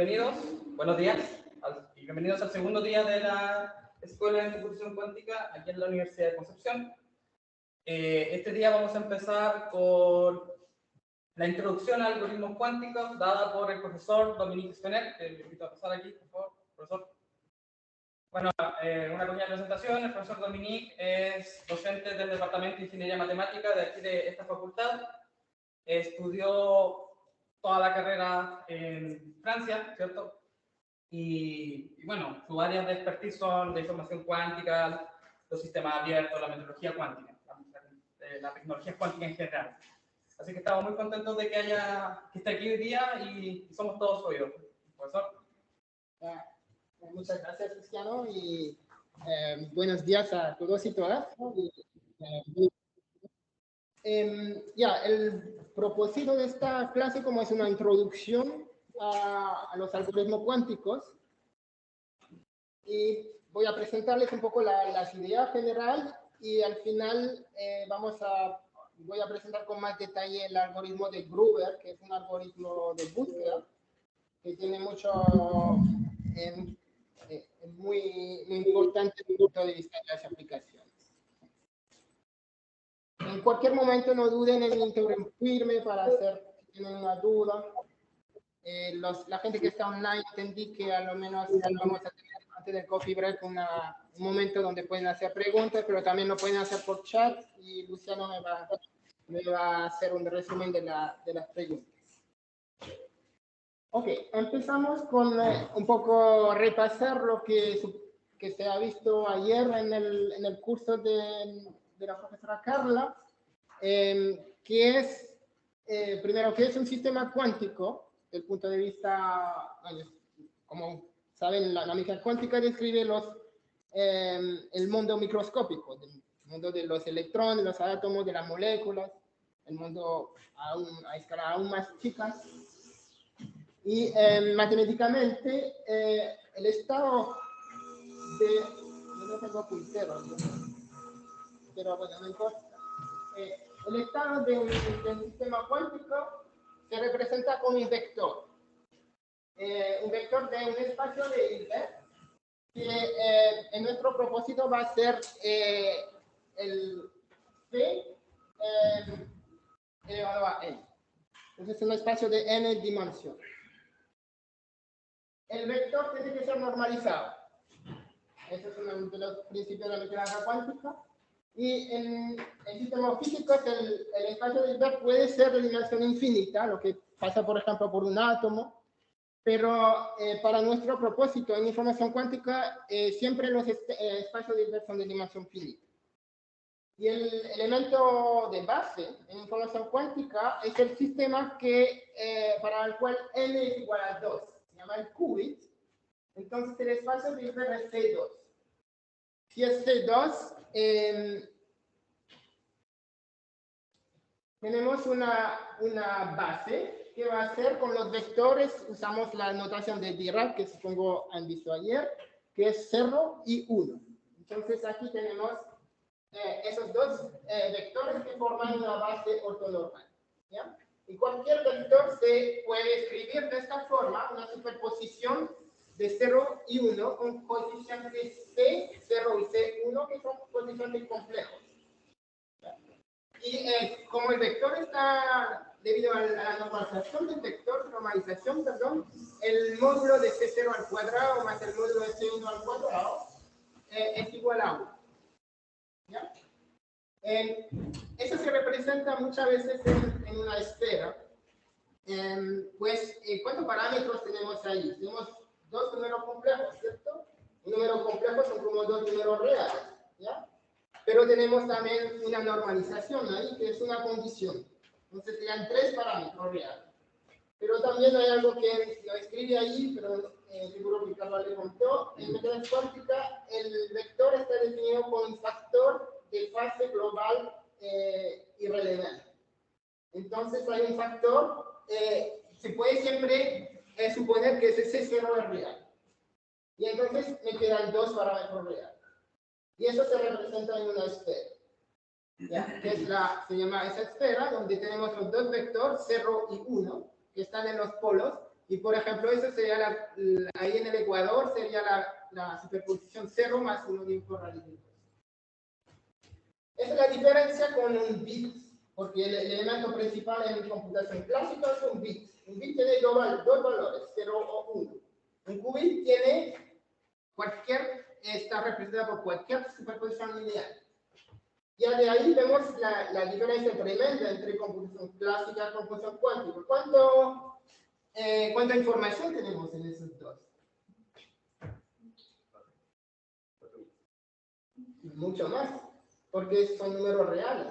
Bienvenidos, buenos días, y bienvenidos al segundo día de la Escuela de Computación Cuántica aquí en la Universidad de Concepción. Este día vamos a empezar con la introducción a algoritmos cuánticos dada por el profesor Dominique Spener, que le invito a pasar aquí, por favor, profesor. Bueno, una pequeña presentación. El profesor Dominique es docente del Departamento de Ingeniería Matemática de aquí de esta facultad. Estudió toda la carrera en Francia, ¿cierto? Y bueno, sus áreas de expertise son de información cuántica, los sistemas abiertos, la metodología cuántica, la tecnología cuántica en general. Así que estamos muy contentos de que esté aquí hoy día y somos todos oídos. Profesor. Muchas gracias, Cristiano, y buenos días a todos y todas. El propósito de esta clase, como es una introducción a los algoritmos cuánticos, y voy a presentarles un poco las ideas generales y al final voy a presentar con más detalle el algoritmo de Gruber, que es un algoritmo de búsqueda que tiene mucho, muy importante desde el punto de vista de las aplicaciones. En cualquier momento no duden en interrumpirme para hacer si tienen una duda. La gente que está online, entendí que a lo menos vamos a tener antes del coffee break un momento donde pueden hacer preguntas, pero también lo pueden hacer por chat y Luciano me va a hacer un resumen de las preguntas. Ok, empezamos con un poco repasar lo que se ha visto ayer en el curso de la profesora Carla, que es, primero, que es un sistema cuántico, desde el punto de vista, como saben, la mecánica cuántica describe el mundo microscópico, el mundo de los electrones, los átomos, de las moléculas, el mundo a escala aún más chicas. Y matemáticamente, el estado de... Yo no tengo puntero, pero bueno, no importa. El estado de un sistema cuántico se representa con un vector. Un vector de un espacio de Hilbert, que en nuestro propósito va a ser el C elevado a n. Entonces es un espacio de n dimensiones. El vector tiene que ser normalizado. Ese es uno de los principios de la mecánica cuántica. Y en el sistema físico, el espacio de Hilbert puede ser de dimensión infinita, lo que pasa, por ejemplo, por un átomo. Pero para nuestro propósito en información cuántica, siempre los espacios de Hilbert son de dimensión finita. Y el elemento de base en información cuántica es el sistema para el cual n es igual a 2. Se llama el qubit. Entonces el espacio de Hilbert es C2. Si es C2, tenemos una base que va a ser con los vectores. Usamos la notación de Dirac, que supongo han visto ayer, que es 0 y 1. Entonces aquí tenemos esos dos vectores que forman una base ortonormal, ¿ya? Y cualquier vector se puede escribir de esta forma, una superposición de 0 y 1 con coeficientes C, 0 y C1, que son coeficientes complejos. Y como el vector está, debido a la normalización del vector, el módulo de C0 al cuadrado más el módulo de C1 al cuadrado es igual a 1. ¿Ya? Eso se representa muchas veces en una esfera. ¿Cuántos parámetros tenemos ahí? Tenemos dos números complejos, ¿cierto? Un número complejo son como dos números reales, ¿ya? Pero tenemos también una normalización ahí, que es una condición. Entonces serían tres parámetros reales. Pero también hay algo que lo escribe ahí, pero seguro que Carlos le contó. En mecánica cuántica, el vector está definido con un factor de fase global irrelevante. Entonces hay un factor, se puede siempre suponer que ese C0 es real. Y entonces me quedan dos parámetros reales. Y eso se representa en una esfera, ¿ya? Que se llama esa esfera, donde tenemos los dos vectores, 0 y 1, que están en los polos, Y por ejemplo, eso sería ahí en el ecuador sería la superposición 0 más 1 de 1 por raíz de 2. Esa es la diferencia con un bit, porque el elemento principal en computación clásica es un bit. Un bit tiene dos valores, 0 o 1. Un qubit tiene está representado por cualquier superposición lineal. Ya de ahí vemos la diferencia tremenda entre computación clásica y computación cuántica. ¿Cuánta información tenemos en esos dos? Mucho más, porque son números reales.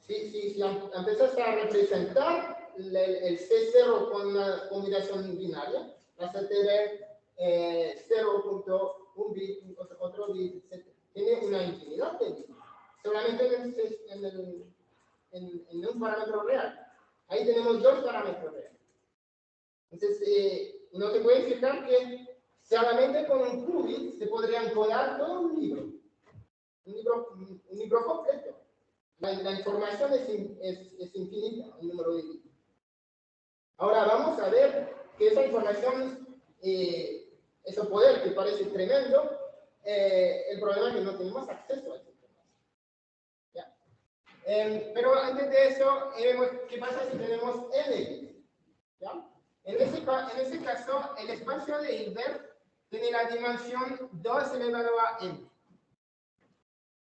Si empiezas a representar el C0 con una combinación binaria, vas a tener 0.1 bit, otro bit, etc. Tiene una infinidad de bits, solamente en un parámetro real. Ahí tenemos dos parámetros reales. Entonces, uno se puede fijar que solamente con un qubit se podría encodar todo un libro completo. La información es infinita, el número de bits. Ahora vamos a ver que esa información, ese poder que parece tremendo, el problema es que no tenemos acceso a esa información. ¿Ya? Pero antes de eso, vemos qué pasa si tenemos n bits. ¿Ya? En ese caso, el espacio de Hilbert tiene la dimensión 2 elevado a n.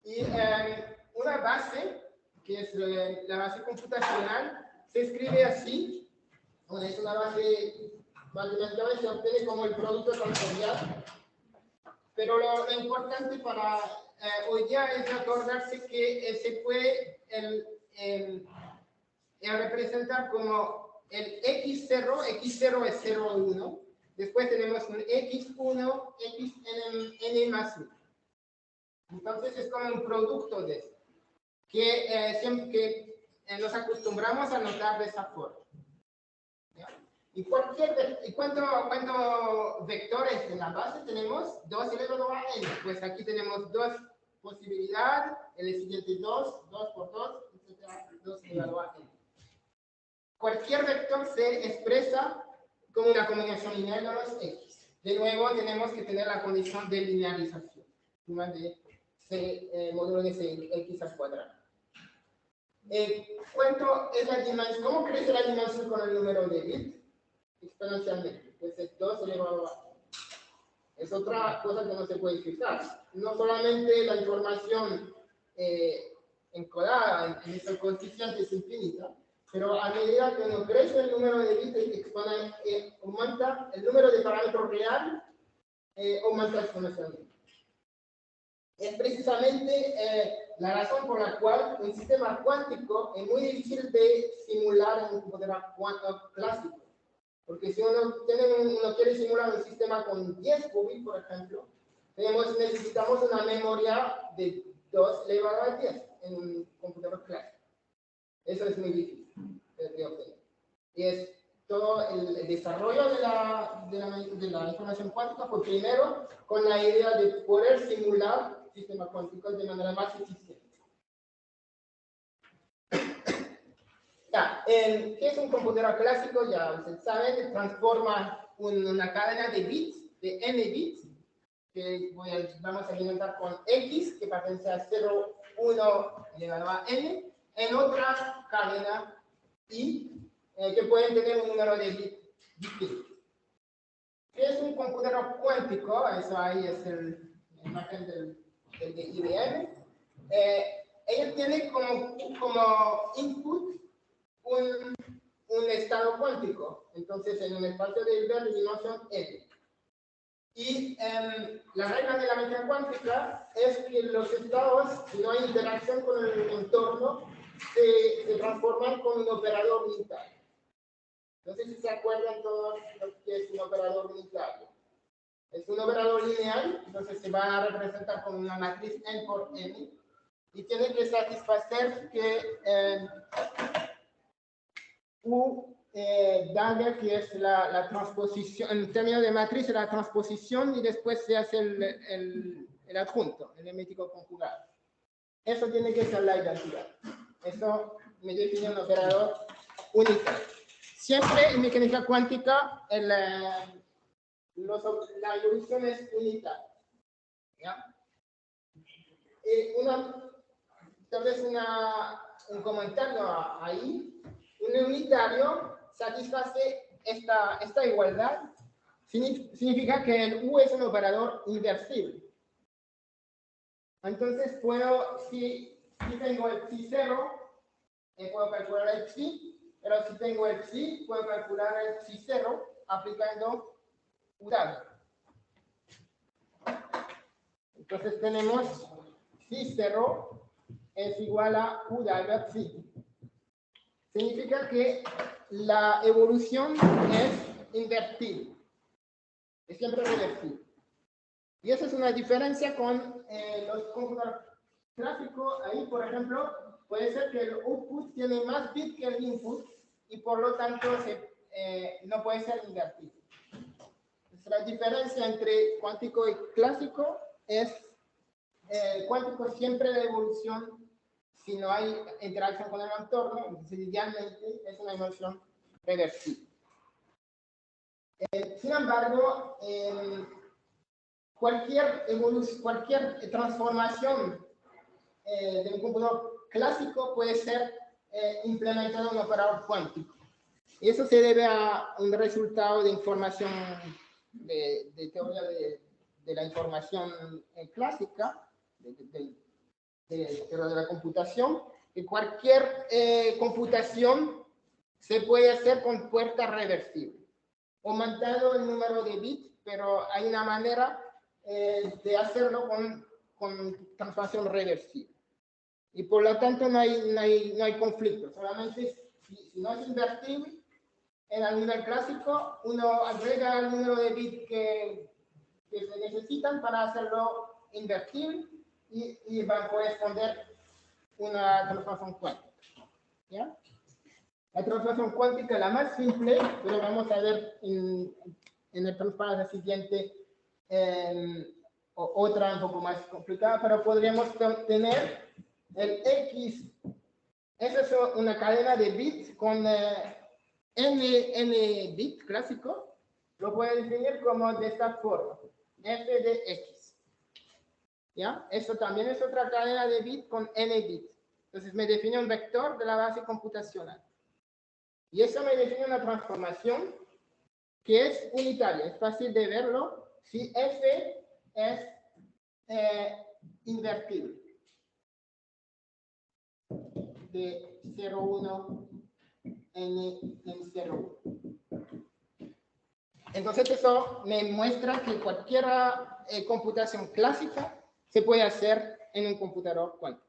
Y una base, que es la base computacional, se escribe así. Bueno, es una base matemática que se obtiene como el producto tensorial. Pero lo importante para hoy día es acordarse que se puede representar como el x0 es 0, 1. Después tenemos un x1, xn más 1. Entonces es como un producto de eso, que nos acostumbramos a notar de esa forma. ¿Ya? ¿Y cuántos vectores en la base tenemos? 2 elevado a n. Pues aquí tenemos dos posibilidades, el siguiente 2 por 2, etc. 2 elevado a n. Cualquier vector se expresa como una combinación lineal de los x. De nuevo, tenemos que tener la condición de linealización. Suma de módulo de x al cuadrado. ¿Cuánto es la dimensión? ¿Cómo crece la dimensión con el número de bits? Exponencialmente. Pues es 2 elevado a n. Es otra cosa que no se puede fijar. No solamente la información encodada en ese coeficiente es infinita, pero a medida que uno crece el número de bits, aumenta el número de parámetros real, aumenta exponencialmente. Es precisamente la razón por la cual un sistema cuántico es muy difícil de simular en un computador clásico. Porque si uno quiere simular un sistema con 10 qubits, por ejemplo, necesitamos una memoria de 2 elevado a 10 en un computador clásico. Eso es muy difícil de obtener. Y es todo el desarrollo de la información cuántica fue primero con la idea de poder simular sistemas cuánticos de manera más eficiente. Ya, ¿qué es un computador clásico? Ya ustedes saben, transforma una cadena de bits, de n bits, que vamos a alimentar con x, que pertenece a 0, 1 elevado a n, en otra cadena y que pueden tener un número de bits distinto. ¿Qué es un computador cuántico? Eso ahí es la imagen del de IBM. Ella tiene como input un estado cuántico. Entonces, en un espacio de Hilbert de dimensión n. Y la regla de la mecánica cuántica es que los estados, si no hay interacción con el entorno, se transforman con un operador unitario. No sé si se acuerdan todos lo que es un operador unitario. Es un operador lineal, entonces se va a representar con una matriz n por n y tiene que satisfacer que U dada que es la transposición, en términos de matriz, la transposición y después se hace el adjunto, el hermético conjugado. Eso tiene que ser la identidad. Eso me define un operador unitario. siempre en mecánica cuántica la evolución es unitaria. ¿Ya? Tal vez un comentario ahí. Un unitario satisface esta igualdad. Significa que el U es un operador inversible. Entonces si tengo el psi 0, puedo calcular el psi, pero si tengo el psi, puedo calcular el psi 0 aplicando UDAG. Entonces tenemos psi 0 es igual a UDAG psi. Significa que la evolución es invertible, es siempre reversible. Y esa es una diferencia con los computadores clásicos. Ahí, por ejemplo, puede ser que el output tiene más bits que el input y por lo tanto no puede ser invertible. Entonces, la diferencia entre cuántico y clásico es cuántico siempre la evolución, si no hay interacción con el entorno, entonces idealmente es una evolución reversible. Sin embargo, cualquier transformación de un computador clásico puede ser implementada en un operador cuántico. Y eso se debe a un resultado de información de teoría de la información clásica, de teoría de la computación, que cualquier computación se puede hacer con puerta reversible. Aumentando el número de bits, pero hay una manera de hacerlo con transformación reversible. Y por lo tanto no hay conflicto. Solamente si no es invertible, en el nivel clásico uno agrega el número de bits que se necesitan para hacerlo invertible y va a corresponder una transformación cuántica. ¿Ya? La transformación cuántica es la más simple, pero vamos a ver en el transparencia siguiente otra un poco más complicada, pero podríamos tener el X. Esa es una cadena de bits con n bits clásico. Lo puedo definir como de esta forma, f de x. ¿Ya? Eso también es otra cadena de bits con n bits. Entonces me define un vector de la base computacional. Y eso me define una transformación que es unitaria. Es fácil de verlo si f es invertible. De 0, 1, n 0, 1. Entonces eso me muestra que cualquier computación clásica se puede hacer en un computador cuántico.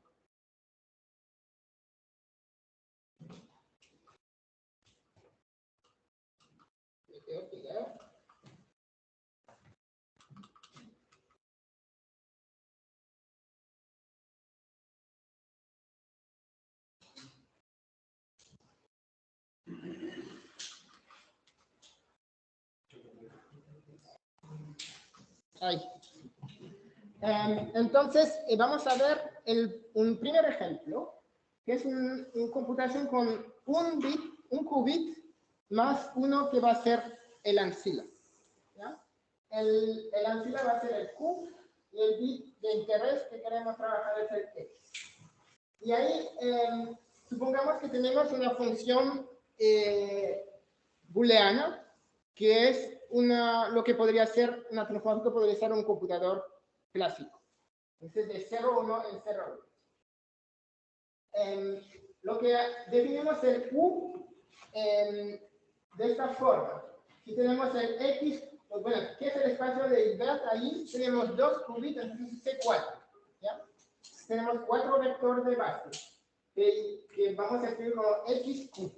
Ahí. Entonces, vamos a ver un primer ejemplo, que es una computación con un qubit más uno que va a ser el ancila. ¿Ya? El ancila va a ser el Q y el bit de interés que queremos trabajar es el X. Y ahí, supongamos que tenemos una función booleana, que es lo que podría ser una transformación que podría ser un computador clásico. Entonces, de 0, 1 en 0, 1. Lo que definimos el Q de esta forma. Si tenemos el X, pues bueno, ¿qué es el espacio de Hilbert? Ahí tenemos dos qubits, entonces C4. ¿Ya? Tenemos 4 vectores de base que vamos a escribir como XQ.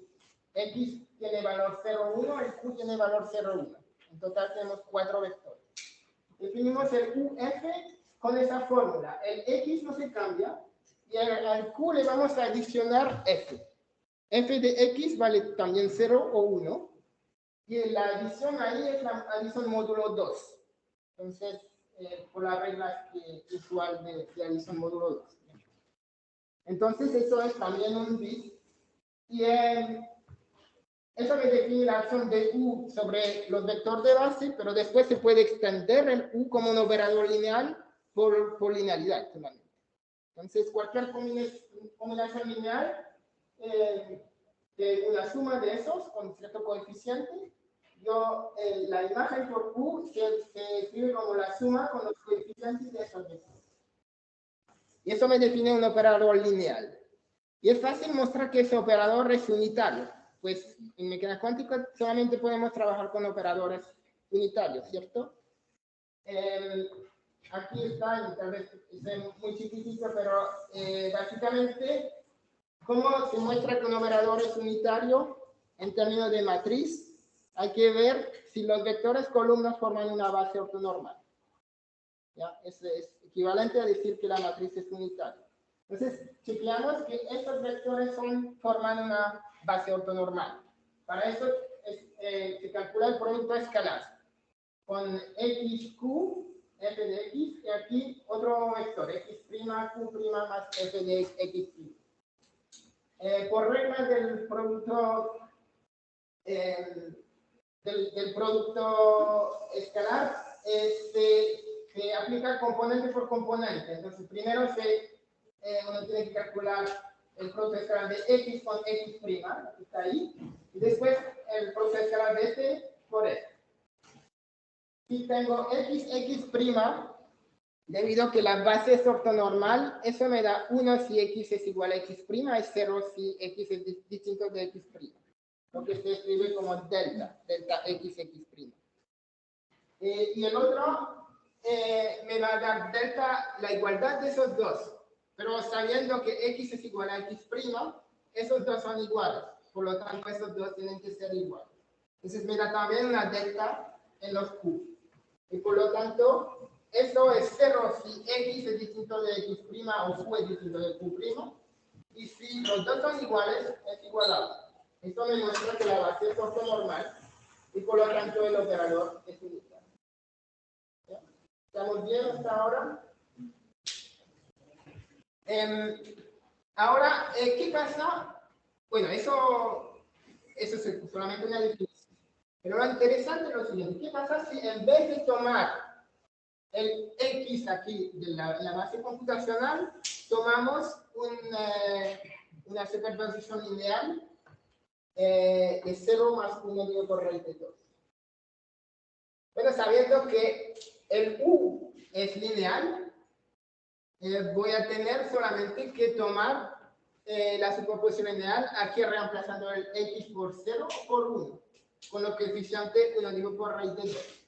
X tiene valor 0, 1, el Q tiene valor 0, 1. En total tenemos 4 vectores. Definimos el UF con esa fórmula. El X no se cambia y al Q le vamos a adicionar F. F de X vale también 0 o 1. Y la adición ahí es la adición módulo 2. Entonces, por la regla usual de adición módulo 2. Entonces, eso es también un bit. Y Eso me define la acción de U sobre los vectores de base, pero después se puede extender el U como un operador lineal por linealidad solamente. Entonces, cualquier combinación lineal de una suma de esos con cierto coeficiente, la imagen por U se escribe como la suma con los coeficientes de esos vectores. Y eso me define un operador lineal. Y es fácil mostrar que ese operador es unitario, pues en mecánica cuántica solamente podemos trabajar con operadores unitarios, ¿cierto? Aquí está, tal vez es muy chiquitito, pero básicamente, ¿cómo se muestra que un operador es unitario en términos de matriz? Hay que ver si los vectores columnas forman una base ortonormal. ¿Ya? Es equivalente a decir que la matriz es unitaria. Entonces, chequeamos que estos vectores forman una base ortonormal. Para eso se calcula el producto escalar con xq, f de x, y aquí otro vector, x', q' más f de x'. Por regla del producto del producto escalar, se aplica componente por componente. Entonces, primero uno tiene que calcular el producto escalar de x con x', que está ahí, y después el producto escalar de este por este. Si tengo x', debido a que la base es ortonormal, eso me da 1 si x es igual a x', es 0 si x es distinto de x'. Lo que se escribe como delta x'. Y el otro me va a dar delta, la igualdad de esos dos, pero sabiendo que x es igual a x', esos dos son iguales, por lo tanto esos dos tienen que ser iguales. Entonces me da también una delta en los q. Y por lo tanto, eso es 0 si x es distinto de x' o q es distinto de q'. Y si los dos son iguales, es igualado. Esto me muestra que la base es ortonormal y por lo tanto el operador es unitario. ¿Ya? ¿Estamos bien hasta ahora? Ahora, ¿qué pasa? Bueno, eso es solamente una definición. Pero lo interesante es lo siguiente. ¿Qué pasa si en vez de tomar el x aquí de la base computacional, tomamos una superposición lineal de 0 más 1 dividido por raíz de 2? Bueno, sabiendo que el u es lineal, voy a tener solamente que tomar la superposición lineal aquí reemplazando el x por 0 por 1, con lo coeficiente 1 dividido por raíz de 2.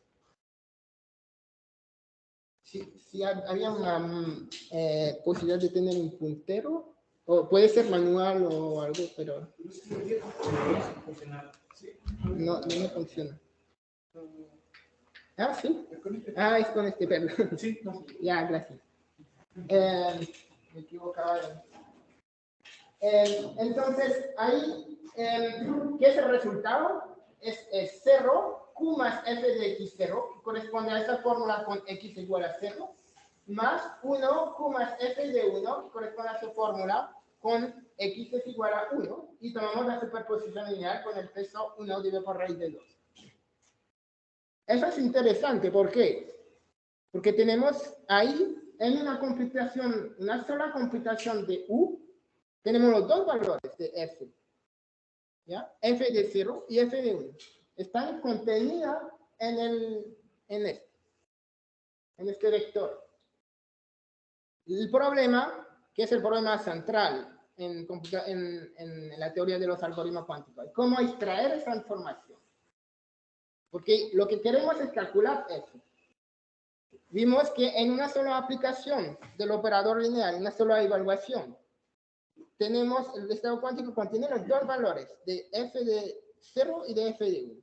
Si había una posibilidad de tener un puntero, o puede ser manual o algo, pero no me funciona. Ah, sí. Ah, es con este, perdón. Sí, no. Ya, gracias. Me equivocaba. Entonces, ahí, ¿qué es el resultado? Es 0, q más f de x0, que corresponde a esta fórmula con x igual a 0, más 1, q más f de 1, que corresponde a esa fórmula con x es igual a 1, y tomamos la superposición lineal con el peso 1 dividido por raíz de 2. Eso es interesante, ¿por qué? Porque tenemos ahí, en una sola computación de u, tenemos los dos valores de f, ¿ya? F de 0 y f de 1. Están contenidas en este vector. El problema, que es el problema central en la teoría de los algoritmos cuánticos, es cómo extraer esa información. Porque lo que queremos es calcular f. Vimos que en una sola aplicación del operador lineal, en una sola evaluación, tenemos el estado cuántico contiene los dos valores de f de 0 y de f de 1.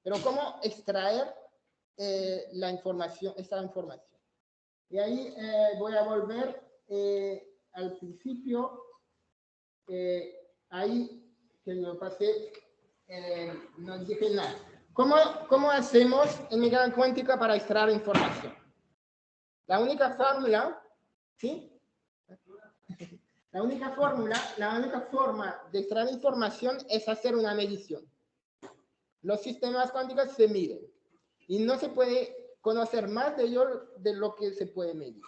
Pero ¿cómo extraer esta información? Y ahí voy a volver al principio. Ahí que lo pasé, no dije nada. ¿Cómo hacemos en mecánica cuántica para extraer información? La única fórmula, ¿sí? La única forma de extraer información es hacer una medición. los sistemas cuánticos se miden y no se puede conocer más de ellos de lo que se puede medir.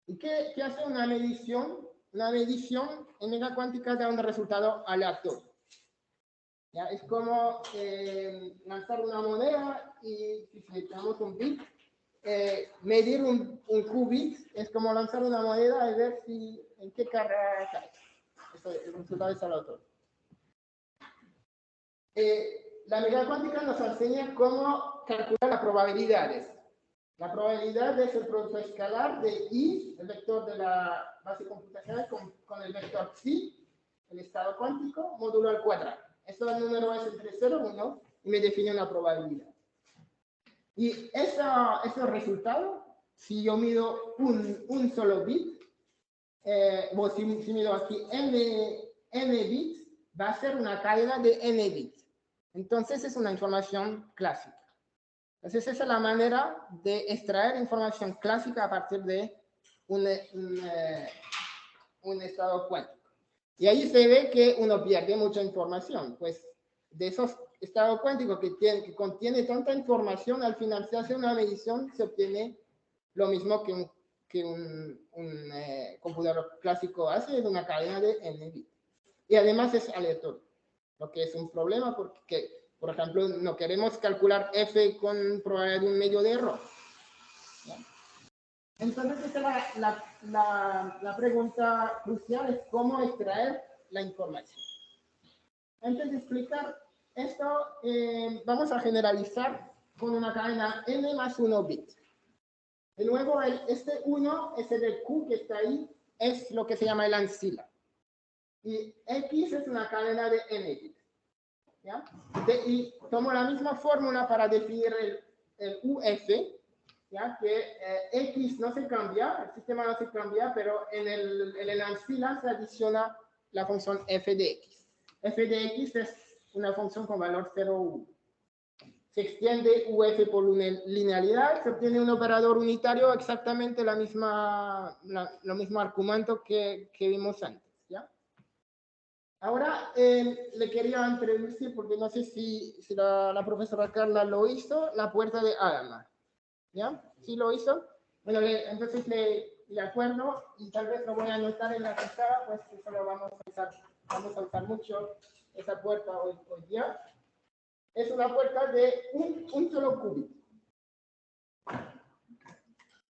¿Y qué hace una medición? Una medición en mecánica cuántica da un resultado aleatorio. ¿Ya? Es como lanzar una moneda y si seleccionamos un bit, medir un qubit es como lanzar una moneda y ver en qué carga cae. El resultado es aleatorio. La mecánica cuántica nos enseña cómo calcular las probabilidades. La probabilidad es el producto escalar de I, el vector de la base computacional, con el vector psi, el estado cuántico, módulo al cuadrado. Esto el número es entre 0 y 1 y me define una probabilidad. Y ese resultado, si yo mido un solo bit, o si mido aquí n bits, va a ser una cadena de n bits. Entonces es una información clásica. Entonces esa es la manera de extraer información clásica a partir de un estado cuántico. Y ahí se ve que uno pierde mucha información, pues de esos estados cuánticos que contiene tanta información, al final se hace una medición, se obtiene lo mismo que un computador clásico hace, es una cadena de n bits. Y además es aleatorio, lo que es un problema porque, por ejemplo, no queremos calcular f con probabilidad de un medio de error. ¿Ya? Entonces, esta es la pregunta crucial, es cómo extraer la información. Antes de explicar esto, vamos a generalizar con una cadena n más 1 bit. De nuevo, este 1, ese del q que está ahí, es lo que se llama el ancila. Y x es una cadena de n bits. ¿Ya? Y tomo la misma fórmula para definir el UF, ¿ya? Que X no se cambia, el sistema no se cambia, pero en el ancila se adiciona la función f de x. F de x es una función con valor 0 o 1. Se extiende UF por linealidad, se obtiene un operador unitario exactamente lo mismo argumento que vimos antes. ¿Ya? Ahora le quería introducir, porque no sé si la profesora Carla lo hizo, la puerta de Hadamard. ¿Ya? ¿Sí lo hizo? Bueno, entonces le acuerdo y tal vez lo voy a anotar en la pizarra, pues eso lo vamos a usar mucho esa puerta hoy día. Es una puerta de un solo qubit.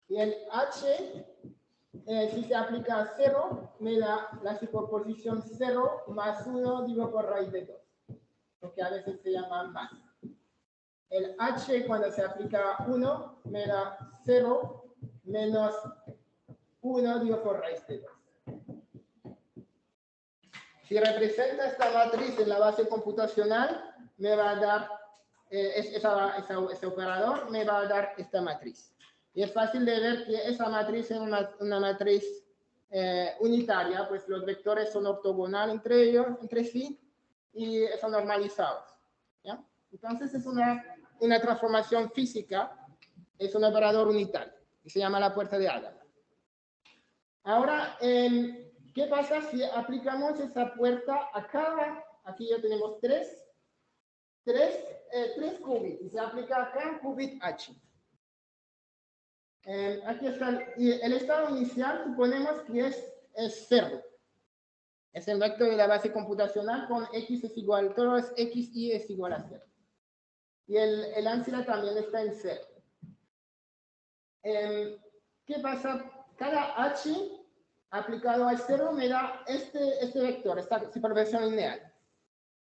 Y el H, si se aplica a 0, me da la superposición 0 más 1 dividido por raíz de 2, lo que a veces se llama más. El H, cuando se aplica a 1, me da 0 menos 1 dividido por raíz de 2. Si representa esta matriz en la base computacional, me va a dar, ese operador me va a dar esta matriz. Y es fácil de ver que esa matriz es una matriz unitaria, pues los vectores son ortogonales entre sí y son normalizados. ¿Ya? Entonces es una transformación física, es un operador unitario y se llama la puerta de Hadamard. Ahora, ¿qué pasa si aplicamos esa puerta a aquí ya tenemos tres qubits, y se aplica acá qubit H. Aquí está el estado inicial, suponemos que es 0. Es el vector de la base computacional con x es igual, todo es x y es igual a 0. Y el ancila también está en 0. ¿Qué pasa? Cada h aplicado al 0 me da este vector, esta superposición lineal.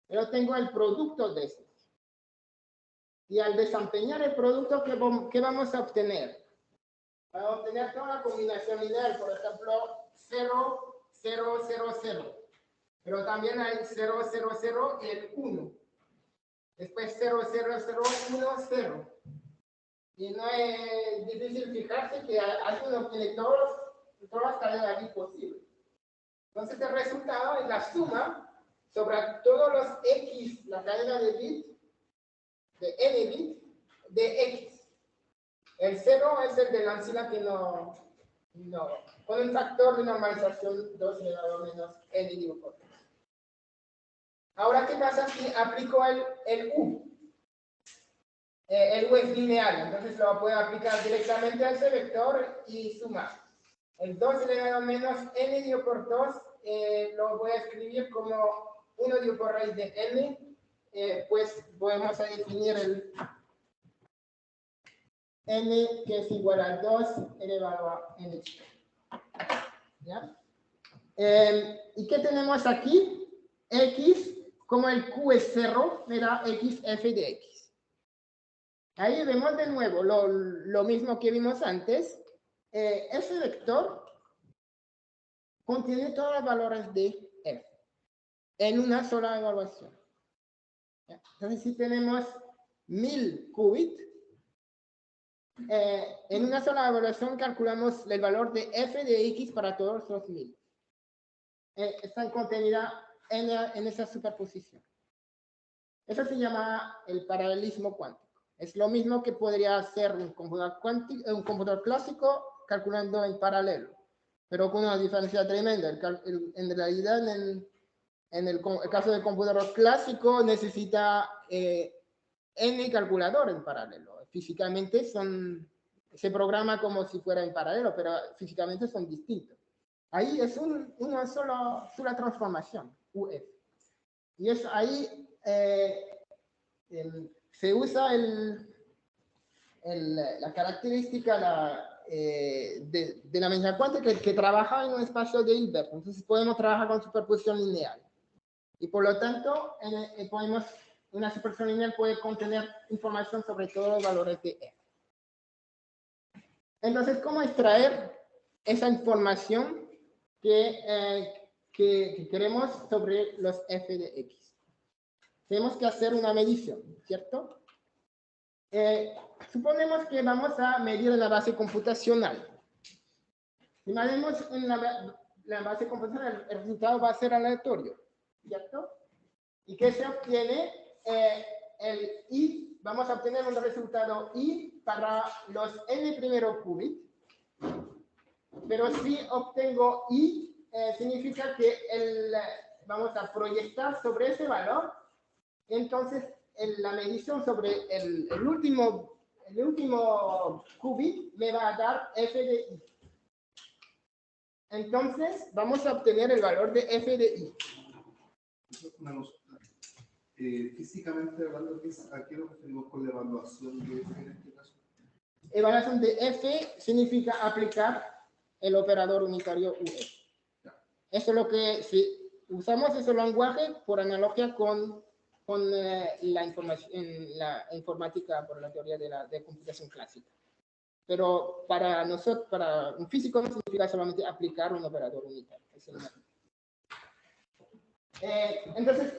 Pero tengo el producto de estos. Y al desempeñar el producto, ¿qué vamos a obtener? Vamos a obtener toda la combinación lineal, por ejemplo, 0, 0, 0, 0. Pero también hay 0, 0, 0 y el 1. Después 0, 0, 0, 1, 0. Y no es difícil fijarse que uno tiene todas las cadenas aquí posibles. Entonces el resultado es la suma sobre todos los x, la cadena de bits, de n bits, de x. El 0 es el de la ancila que no, con un factor de normalización 2 elevado a menos n dividido por 3. Ahora, ¿qué pasa si aplico el u? el U es lineal, entonces lo puedo aplicar directamente a ese vector y sumar. El 2 elevado a menos n dividido por 2 lo voy a escribir como 1 dividido por raíz de n, pues podemos definir el n que es igual a 2 elevado a n. ¿Ya? ¿Y qué tenemos aquí? X, como el Q es 0, me da x f de x. Ahí vemos de nuevo lo mismo que vimos antes. Ese vector contiene todos los valores de f en una sola evaluación. ¿Ya? Entonces, si tenemos 1000 qubits, en una sola evaluación calculamos el valor de f de x para todos los 1000. Está contenida en esa superposición. Eso se llama el paralelismo cuántico. Es lo mismo que podría hacer un computador clásico calculando en paralelo, pero con una diferencia tremenda. En realidad, en el caso del computador clásico, necesita n calculador en paralelo. Físicamente se programa como si fuera en paralelo, pero físicamente son distintos. Ahí es una sola transformación, UF. Y es ahí se usa la característica de la mecánica cuántica que trabaja en un espacio de Hilbert. Entonces podemos trabajar con superposición lineal. Y por lo tanto, una superposición lineal puede contener información sobre todos los valores de F. Entonces, ¿cómo extraer esa información que queremos sobre los f de x? Tenemos que hacer una medición, ¿cierto? Suponemos que vamos a medir en la base computacional. Si medimos en la base computacional, el resultado va a ser aleatorio, ¿cierto? ¿Y qué se obtiene? El i, vamos a obtener un resultado i para los n primero qubits, pero si obtengo i, significa que vamos a proyectar sobre ese valor, entonces la medición sobre el último qubit me va a dar f de i. Entonces vamos a obtener el valor de f de i. Físicamente hablando, ¿a qué nos referimos con la evaluación de f en este caso? Evaluación de f significa aplicar el operador unitario UF. Eso es lo que, si usamos ese lenguaje por analogía con la informática por la teoría de computación clásica. Pero para nosotros, para un físico, no significa solamente aplicar un operador unitario. Entonces,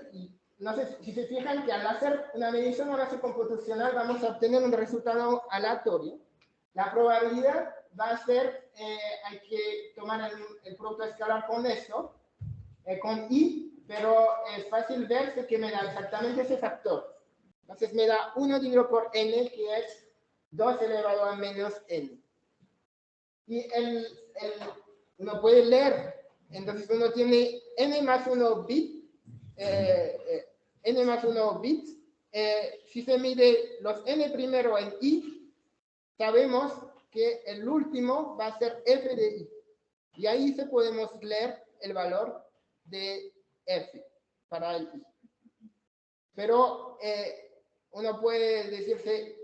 no sé si se fijan que al hacer una medición o base computacional vamos a obtener un resultado aleatorio. La probabilidad va a ser, hay que tomar el producto escalar con eso, con i, pero es fácil verse que me da exactamente ese factor. Entonces me da 1 dividido por n, que es 2 elevado a menos n. Y uno puede leer, entonces uno tiene n más 1 bit, bits. Si se mide los n primero en i, sabemos que el último va a ser f de i. Y ahí se podemos leer el valor de f para el i. Pero uno puede decirse,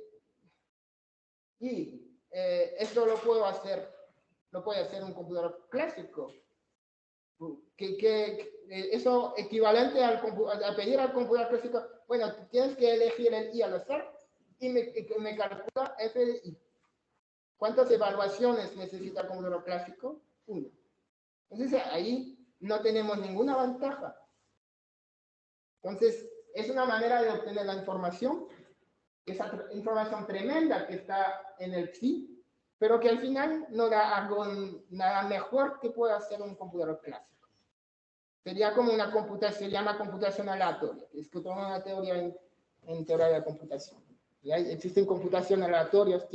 esto lo puede hacer un computador clásico. Eso equivalente a pedir al computador clásico, bueno, tienes que elegir el i al azar y me calcula f de i. ¿Cuántas evaluaciones necesita el computador clásico? 1. Entonces ahí no tenemos ninguna ventaja. Entonces es una manera de obtener la información, esa información tremenda que está en el psi, pero que al final no da nada mejor que pueda hacer un computador clásico. Sería como una computación, se llama computación aleatoria, es que toma una teoría en teoría de la computación. Y existen computaciones aleatorias,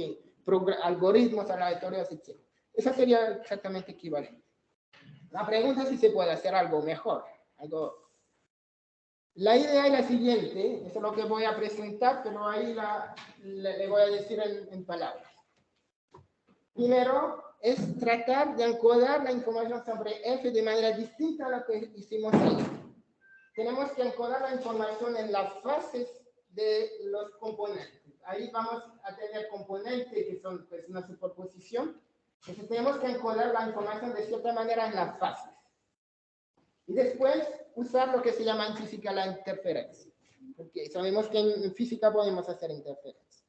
algoritmos aleatorios, etc. Esa sería exactamente equivalente. La pregunta es si se puede hacer algo mejor, algo La idea es la siguiente, eso es lo que voy a presentar, pero ahí le voy a decir en palabras. Primero, es tratar de encodar la información sobre F de manera distinta a la que hicimos ahí. Tenemos que encodar la información en las fases de los componentes. Ahí vamos a tener componentes que son pues, una superposición. Entonces tenemos que encodar la información de cierta manera en las fases. Y después usar lo que se llama en física la interferencia. Porque sabemos que en física podemos hacer interferencia.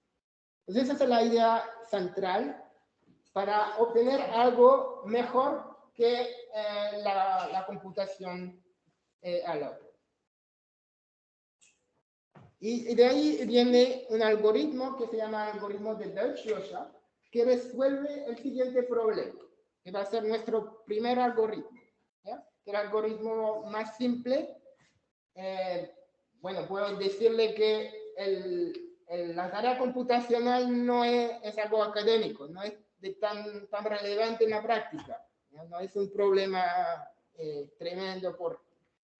Entonces esa es la idea central para obtener algo mejor que la computación al lado. Y de ahí viene un algoritmo que se llama algoritmo de Deutsch-Josa, que resuelve el siguiente problema, que va a ser nuestro primer algoritmo. ¿Ya? El algoritmo más simple, bueno, puedo decirle que la tarea computacional no es algo académico, no es tan relevante en la práctica. ¿Ya? No es un problema tremendo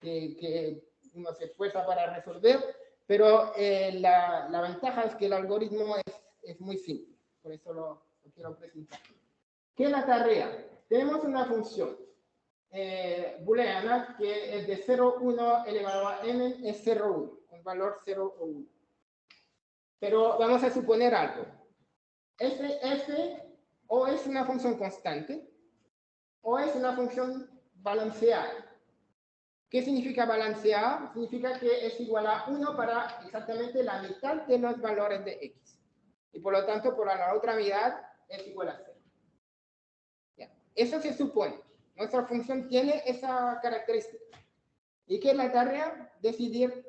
que uno se esfuerza para resolver, pero la ventaja es que el algoritmo es muy simple, por eso lo quiero presentar. ¿Qué es la tarea? Tenemos una función booleana que es de 0, 1 elevado a n es 0, 1, un valor 0 o 1. Pero vamos a suponer algo. F o es una función constante o es una función balanceada. ¿Qué significa balanceada? Significa que es igual a 1 para exactamente la mitad de los valores de x. Y por lo tanto, por la otra mitad es igual a 0. ¿Ya? Eso se supone. Nuestra función tiene esa característica. ¿Y qué es la tarea? Decidir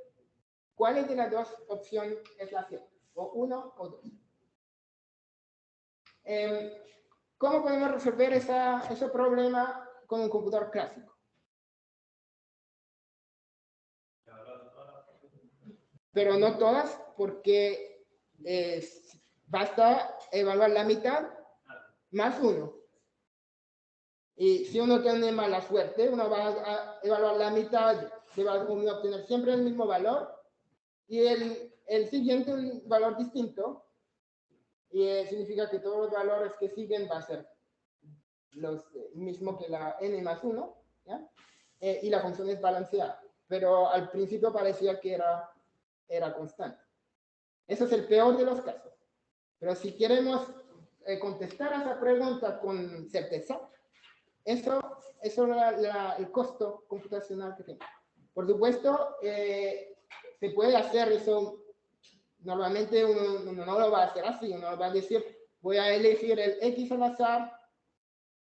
cuál de las dos opciones es la cierta. O 1 o 2. ¿Cómo podemos resolver ese problema con un computador clásico? Pero no todas, porque basta evaluar la mitad más 1. Y si uno tiene mala suerte, uno va a evaluar la mitad, va a obtener siempre el mismo valor, y el siguiente un valor distinto, y significa que todos los valores que siguen van a ser los mismos que la n más 1, ¿ya? Y la función es balanceada, pero al principio parecía que era constante. Eso es el peor de los casos. Pero si queremos contestar a esa pregunta con certeza, eso es el costo computacional que tenemos. Por supuesto, se puede hacer eso. Normalmente uno no lo va a hacer así. Uno va a decir, voy a elegir el x al azar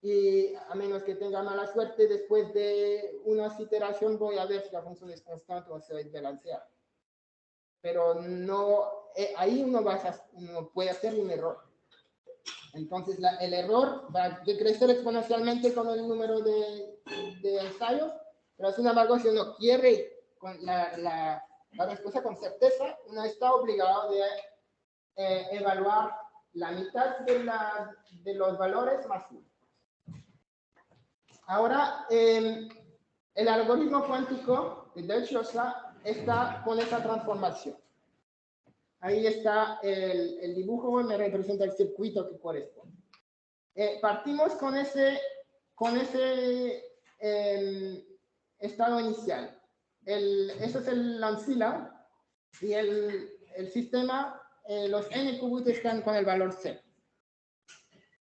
y a menos que tenga mala suerte, después de una iteración voy a ver si la función es constante o se va a balancear. Pero no, ahí uno puede hacer un error. Entonces el error va a decrecer exponencialmente con el número de ensayos, pero sin embargo si uno quiere con la respuesta con certeza, uno está obligado de evaluar la mitad de los valores más 1. Ahora, el algoritmo cuántico de Deutsch-Josa está con esa transformación. Ahí está el dibujo, me representa el circuito que corresponde. Partimos con ese estado inicial. Eso es el ancilla y el sistema, los n qubits están con el valor 0.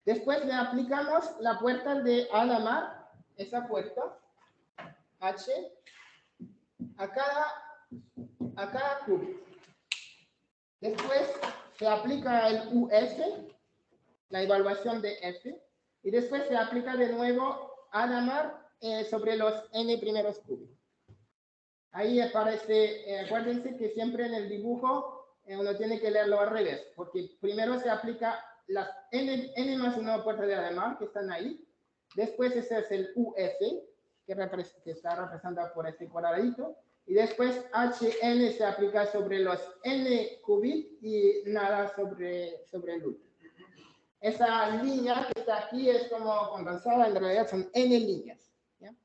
Después le aplicamos la puerta de Hadamard, esa puerta, H, a cada qubit. Después se aplica el UF, la evaluación de F, y después se aplica de nuevo Hadamard sobre los n primeros qubits. Ahí aparece, acuérdense que siempre en el dibujo uno tiene que leerlo al revés, porque primero se aplica las n más 1 puertas de Hadamard que están ahí, después ese es el UF, que está representado por este cuadradito, y después HN se aplica sobre los n qubits y nada sobre el último. Esa línea que está aquí es como condensada, en realidad son n líneas, ¿ya?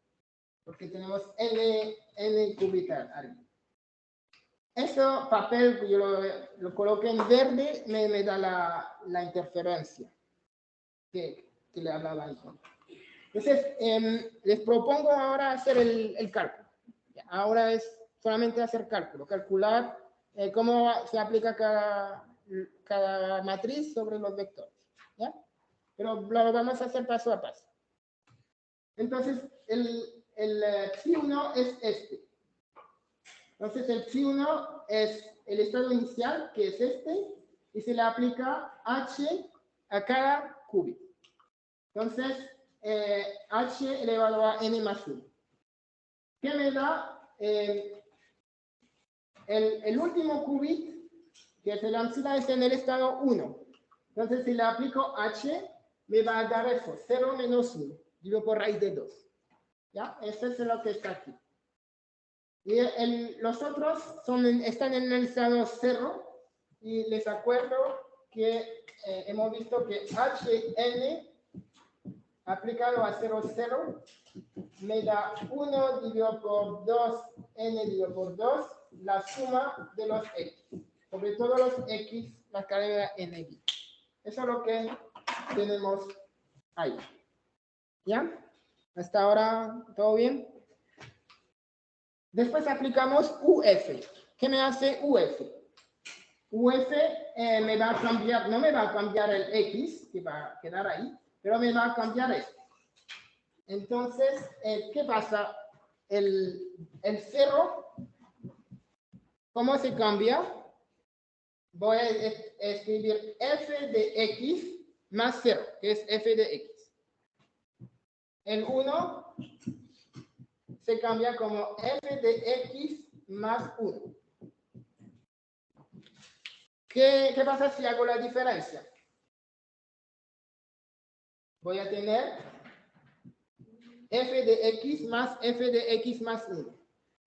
Porque tenemos n qubits arriba. Eso, papel, yo lo coloqué en verde, me da la interferencia que le hablaba ahí. Entonces, les propongo ahora hacer el cálculo. Ahora es solamente hacer cálculo, calcular cómo se aplica cada matriz sobre los vectores. ¿Ya? Pero lo vamos a hacer paso a paso. Entonces, el psi1 es este. Entonces, el psi1 es el estado inicial, que es este, y se le aplica h a cada qubit. Entonces, h elevado a n más 1. ¿Qué me da? El último qubit, que es el epsilon, es en el estado 1. Entonces, si le aplico h, me va a dar eso, 0 menos 1, dividido por raíz de 2. ¿Ya? Eso es lo que está aquí. Y los otros están en el estado 0, y les acuerdo que hemos visto que hn aplicado a 0, 0, me da 1 dividido por 2, n dividido por 2, la suma de los x. Sobre todo los x, la cadena n. Eso es lo que tenemos ahí. ¿Ya? Hasta ahora, ¿todo bien? Después aplicamos UF. ¿Qué me hace UF? UF me va a cambiar, no me va a cambiar el X, que va a quedar ahí, pero me va a cambiar esto. Entonces, ¿qué pasa? El 0, ¿cómo se cambia? Voy a escribir f de x más 0, que es f de x. El 1 se cambia como f de x más 1. ¿Qué pasa si hago la diferencia? Voy a tener f de x más f de x más 1.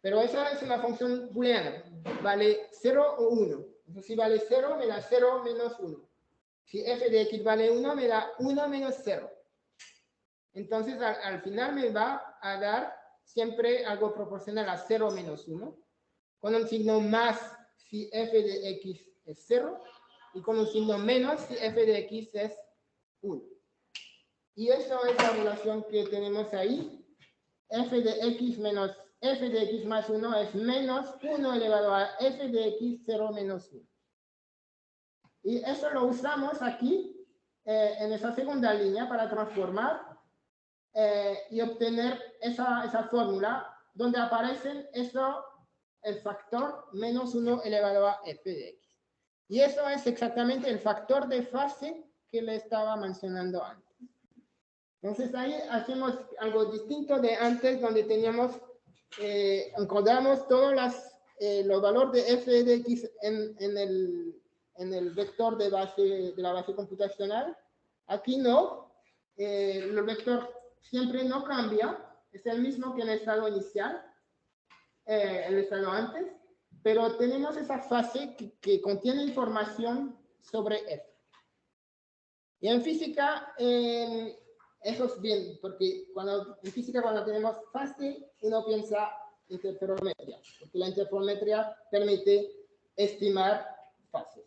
Pero esa es una función booleana. Vale 0 o 1. Entonces, si vale 0, me da 0 menos 1. Si f de x vale 1, me da 1 menos 0. Entonces, al final me va a dar siempre algo proporcional a 0 menos 1, con un signo más si f de x es 0, y con un signo menos si f de x es 1. Y eso es la relación que tenemos ahí. F de x menos f de x más 1 es menos 1 elevado a f de x 0 menos 1. Y eso lo usamos aquí, en esa segunda línea, para transformar y obtener esa fórmula donde aparecen el factor menos 1 elevado a f de x. Y eso es exactamente el factor de fase que le estaba mencionando antes. Entonces ahí hacemos algo distinto de antes, donde teníamos, encodamos todos los valores de f de x en el vector de la base computacional. Aquí no, el vector siempre no cambia, es el mismo que en el estado inicial, el estado antes, pero tenemos esa fase que contiene información sobre f. Y en física, eso es bien, porque en física cuando tenemos fase, uno piensa interferometría, porque la interferometría permite estimar fases.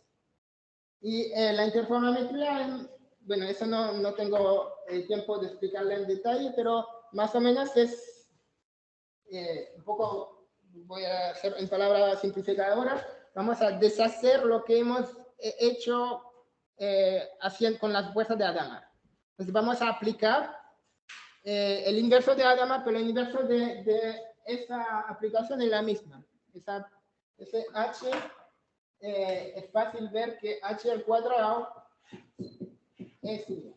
Y la interferometría, bueno, eso no tengo el tiempo de explicarle en detalle, pero más o menos es un poco, voy a hacer en palabras simplificadoras, vamos a deshacer lo que hemos hecho haciendo con las fuerzas de Hadamard. Entonces vamos a aplicar el inverso de Hadamard, pero el inverso de esa aplicación es la misma. Ese h, es fácil ver que h al cuadrado es 1.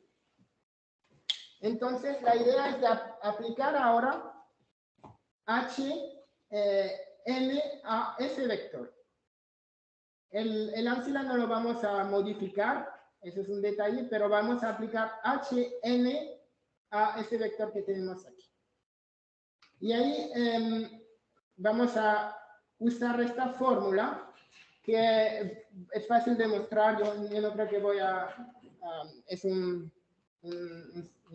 Entonces la idea es de aplicar ahora h n a ese vector. El epsilon no lo vamos a modificar, eso es un detalle, pero vamos a aplicar hn a ese vector que tenemos aquí. Y ahí vamos a usar esta fórmula, que es fácil de mostrar. Yo no creo que voy a... es una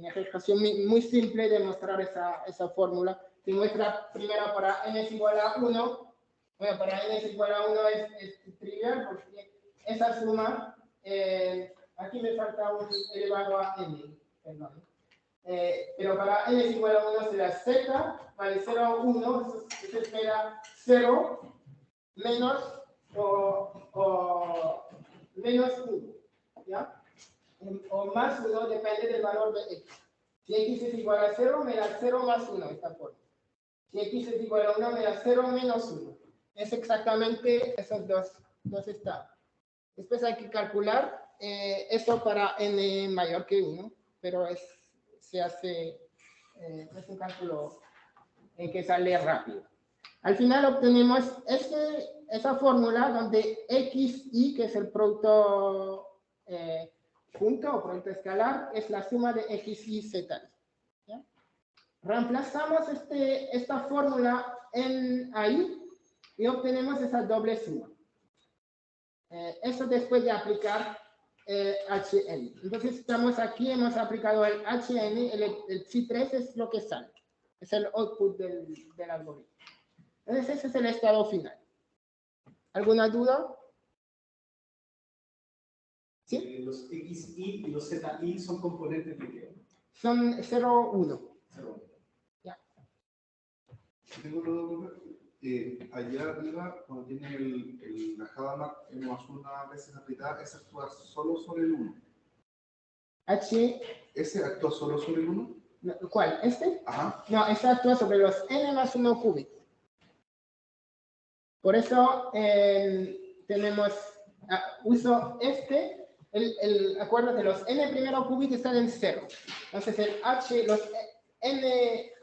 ejecución muy simple de mostrar esa fórmula. Se muestra primero para n es igual a 1, Bueno, para n es igual a 1 es trivial porque esa suma, aquí me falta un elevado a n, perdón. Pero para n es igual a 1 será z, vale 0 a 1, eso espera 0 menos o menos 1, ¿ya? O más 1 depende del valor de x. Si x es igual a 0, me da 0 más 1 esta forma. Si x es igual a 1, me da 0 menos 1. Es exactamente esos dos estados. Después hay que calcular esto para n mayor que 1, pero se hace, es un cálculo en que sale rápido. Al final obtenemos esa fórmula donde xy, que es el producto junto o producto escalar, es la suma de x y z. ¿Ya? Reemplazamos esta fórmula ahí y obtenemos esa doble suma. Eso después de aplicar HN. Entonces estamos aquí, hemos aplicado el HN, el psi3 es lo que sale. Es el output del algoritmo. Entonces ese es el estado final. ¿Alguna duda? ¿Sí? Los XI y los ZI son componentes de qué? Son 0, 1. 0. Ya. Tengo una duda. Allá arriba, cuando tiene la Java n más 1 veces aplicada, ¿ese actúa solo sobre el 1? ¿Ese actúa solo sobre el 1? ¿Cuál? ¿Este? Ajá. No, este actúa sobre los n más 1 qubits. Por eso tenemos, uso acuérdate, los n primero qubits están en 0. Entonces los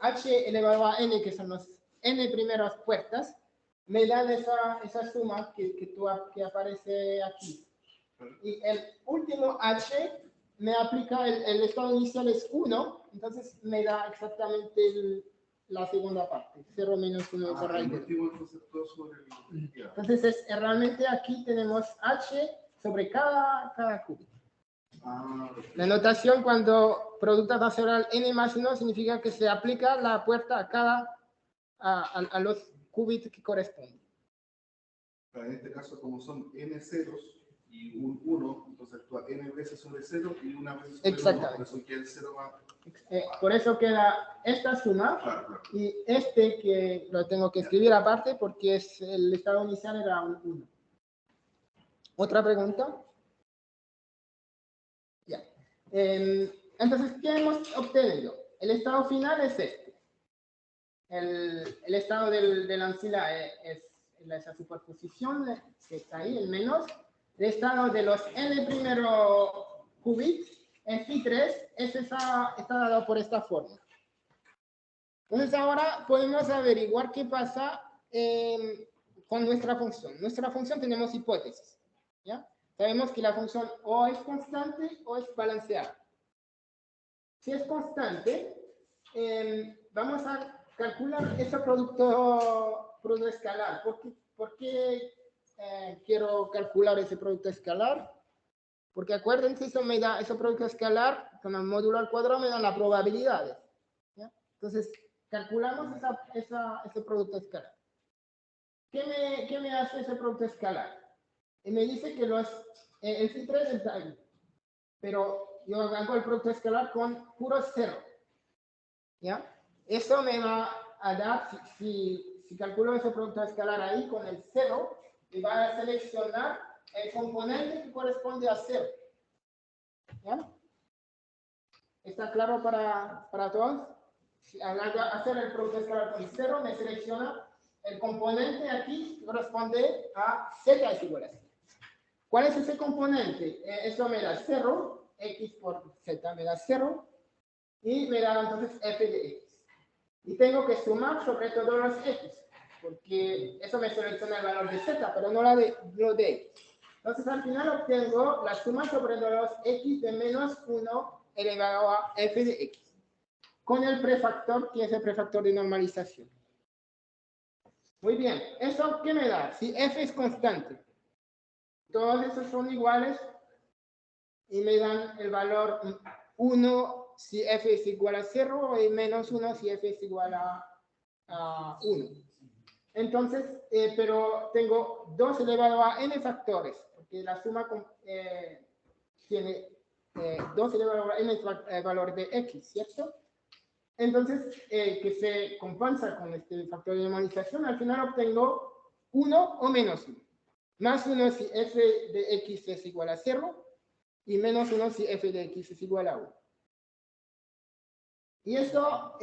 h elevado a n, que son los n primeras puertas, me dan esa suma que aparece aquí. Y el último h me aplica, el estado inicial es 1, entonces me da exactamente la segunda parte, 0 menos 1 por raíz. Entonces realmente aquí tenemos h sobre cada qubit. La notación cuando producto racional n más 1 significa que se aplica la puerta a los qubits que corresponden. En este caso, como son n ceros y un 1, entonces actúa n veces sobre 0 y una vez sobre 1. Exactamente. Por eso queda el 0 más. Por eso queda esta suma, Claro. y que lo tengo que escribir aparte porque el estado inicial era un 1. ¿Otra pregunta? Ya. Entonces, ¿qué hemos obtenido? El estado final es este. El estado del ancila es esa superposición que está ahí, el menos. El estado de los n primero qubits, en phi3, está dado por esta forma. Entonces ahora podemos averiguar qué pasa con nuestra función. Nuestra función tenemos hipótesis. ¿Ya? Sabemos que la función o es constante o es balanceada. Si es constante, vamos a calcular ese producto escalar. ¿Por qué quiero calcular ese producto escalar? Porque acuérdense, ese producto escalar con el módulo al cuadrado me da las probabilidades. ¿Ya? Entonces, calculamos ese producto escalar. ¿Qué me hace ese producto escalar? Me dice que el phi3 está ahí, pero yo hago el producto escalar con puro 0. ¿Ya? Eso me va a dar, si calculo ese producto escalar ahí con el 0, me va a seleccionar el componente que corresponde a 0. ¿Ya? ¿Está claro para todos? Si al hacer el producto escalar con 0, me selecciona el componente aquí que corresponde a z es igual a 0. ¿Cuál es ese componente? Eso me da 0, x por z me da 0, y me da entonces f de x. Y tengo que sumar sobre todos los x, porque eso me selecciona el valor de z, pero no lo de x. Entonces al final obtengo la suma sobre los x de menos 1 elevado a f de x, con el prefactor, que es el prefactor de normalización. Muy bien, ¿eso qué me da? Si f es constante, todos esos son iguales y me dan el valor 1 si f es igual a 0 y menos 1 si f es igual a 1. Entonces, pero tengo 2 elevado a n factores, porque la suma tiene 2 elevado a n valor de x, ¿cierto? Entonces, que se compensa con este factor de normalización, al final obtengo 1 o menos 1. Más 1 si f de x es igual a 0 y menos 1 si f de x es igual a 1. Y esto,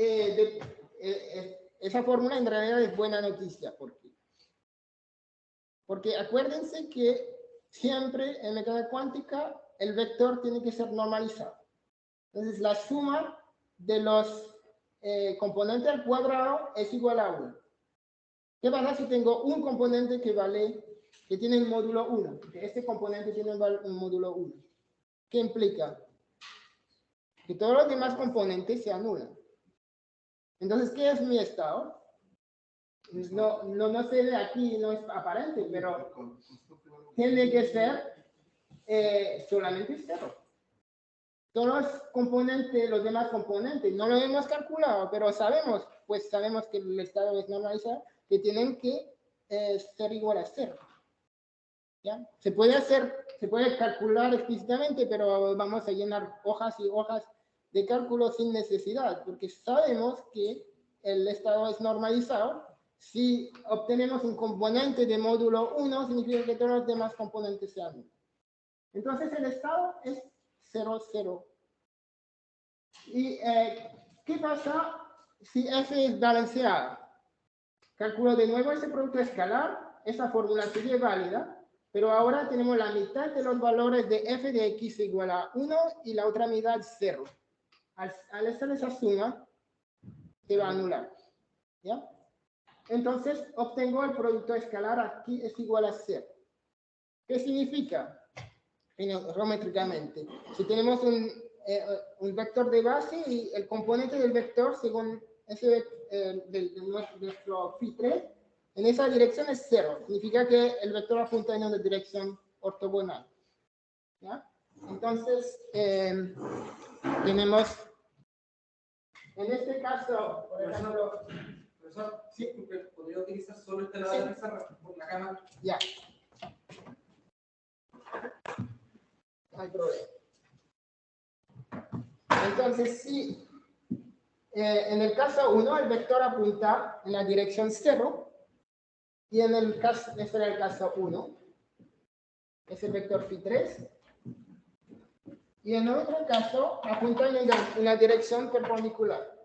esa fórmula en realidad es buena noticia. ¿Por qué? Porque acuérdense que siempre en mecánica cuántica el vector tiene que ser normalizado. Entonces, la suma de los componentes al cuadrado es igual a 1. ¿Qué pasa si tengo un componente que tiene el módulo 1? Porque este componente tiene un módulo 1. ¿Qué implica? Que todos los demás componentes se anulan. Entonces, ¿qué es mi estado? No sé de aquí, no es aparente, pero tiene que ser solamente 0. Todos los componentes, los demás componentes, no lo hemos calculado, pero sabemos que el estado es normalizado, que tienen que ser igual a 0. ¿Ya? Se puede calcular explícitamente, pero vamos a llenar hojas y hojas de cálculo sin necesidad, porque sabemos que el estado es normalizado. Si obtenemos un componente de módulo 1, significa que todos los demás componentes se anulan. Entonces el estado es 0, 0. ¿Y qué pasa si f es balanceado? Calculo de nuevo ese producto escalar, esa fórmula sigue válida, pero ahora tenemos la mitad de los valores de f de x igual a 1 y la otra mitad 0. Al hacer esa suma, se va a anular. ¿Ya? Entonces, obtengo el producto escalar aquí es igual a 0. ¿Qué significa? Geométricamente. Si tenemos un vector de base y el componente del vector, según ese de nuestro phi3, en esa dirección es 0. Significa que el vector apunta en una dirección ortogonal. ¿Ya? Entonces, tenemos, en este caso, por ejemplo, Profesor, sí, podría utilizar solo este lado de la pizarra por la cámara. ya. No hay problema. Entonces, sí, en el caso 1, el vector apunta en la dirección 0, y en el caso, este era el caso 1, es el vector phi3, y en otro caso apunta en una dirección perpendicular.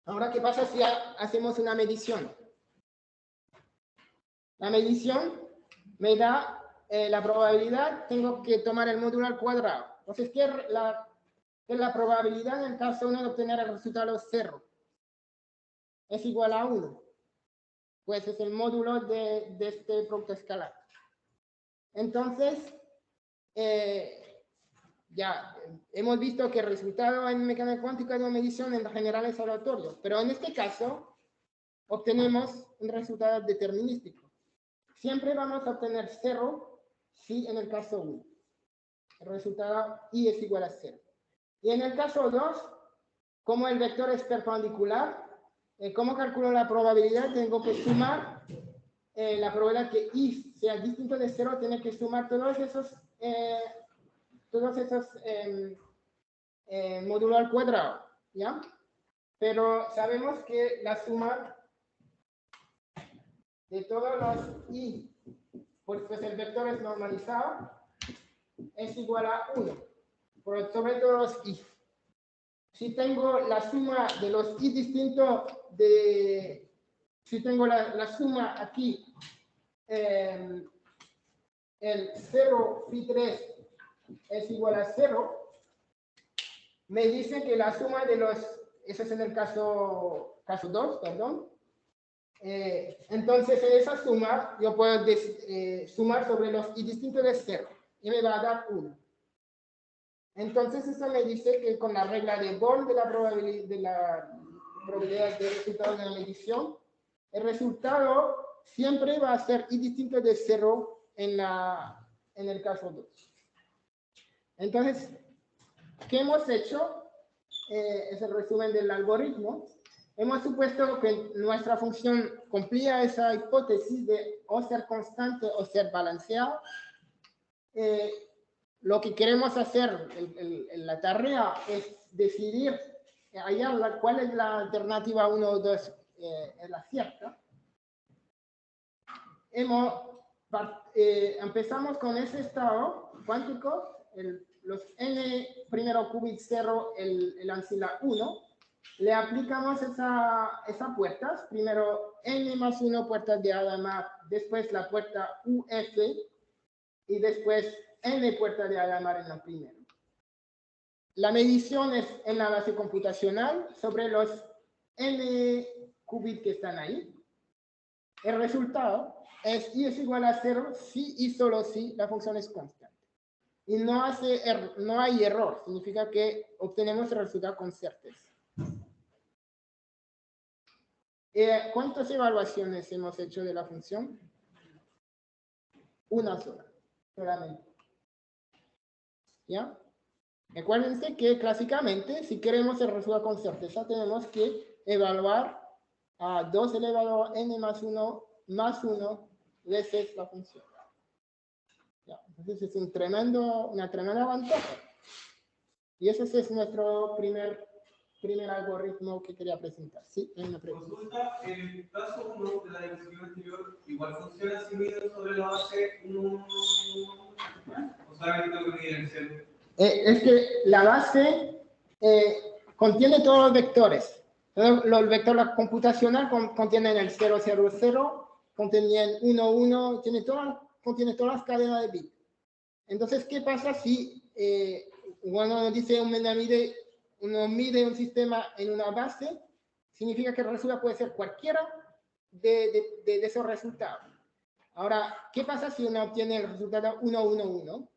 Ahora, ¿qué pasa si hacemos una medición? La medición me da la probabilidad, tengo que tomar el módulo al cuadrado. Entonces, ¿qué es la probabilidad en el caso 1 de obtener el resultado 0? Es igual a 1. Pues es el módulo de este producto escalar. Entonces, ya hemos visto que el resultado en mecánica cuántica de una medición en general es aleatorio, pero en este caso obtenemos un resultado determinístico. Siempre vamos a obtener 0 si en el caso 1 el resultado i es igual a 0. Y en el caso 2, como el vector es perpendicular, ¿cómo calculo la probabilidad? Tengo que sumar la probabilidad que i sea distinto de 0, tiene que sumar todos esos módulos al cuadrado, ¿ya? Pero sabemos que la suma de todos los i, pues el vector es normalizado, es igual a 1, sobre todos los i. Si tengo la suma de los i distintos si tengo la suma aquí, el 0 phi3 es igual a 0, me dice que la suma de los, eso es en el caso 2, perdón. Entonces, en esa suma, yo puedo sumar sobre los i distintos de 0 y me va a dar 1. Entonces, eso me dice que con la regla de Born de la probabilidad de resultado de la medición, el resultado siempre va a ser i distinto de 0 en el caso 2. Entonces, ¿qué hemos hecho? es el resumen del algoritmo. Hemos supuesto que nuestra función cumplía esa hipótesis de o ser constante o ser balanceado. Lo que queremos hacer en la tarea es decidir allá cuál es la alternativa 1 o 2 es la cierta. Empezamos con ese estado cuántico, los n primero qubits 0, el ancila 1. Le aplicamos esas puertas, primero n más 1 puertas de Hadamard, después la puerta UF y después n puertas de Hadamard en la primera. La medición es en la base computacional sobre los n qubits que están ahí. El resultado es i es igual a 0 si y solo si la función es constante. Y no hay error, significa que obtenemos el resultado con certeza. ¿Cuántas evaluaciones hemos hecho de la función? Una sola, solamente. ¿Ya? Acuérdense que clásicamente, si queremos el resultado con certeza, tenemos que evaluar a 2 elevado a n más 1 veces la función. ¿Ya? Entonces es una tremenda ventaja. Y ese es nuestro primer algoritmo que quería presentar. Sí, hay una pregunta. Consulta, el caso 1 de la diapositiva anterior, igual funciona si mido sobre la base 1, o sea, que tengo que medir el 0. Es que la base contiene todos los vectores. Los vectores computacional contienen el 0, 0, 0, contienen 1, 1, contiene todas las cadenas de bits. Entonces, ¿qué pasa si uno dice uno mide un sistema en una base? Significa que el resultado puede ser cualquiera de esos resultados. Ahora, ¿qué pasa si uno obtiene el resultado 1, 1, 1?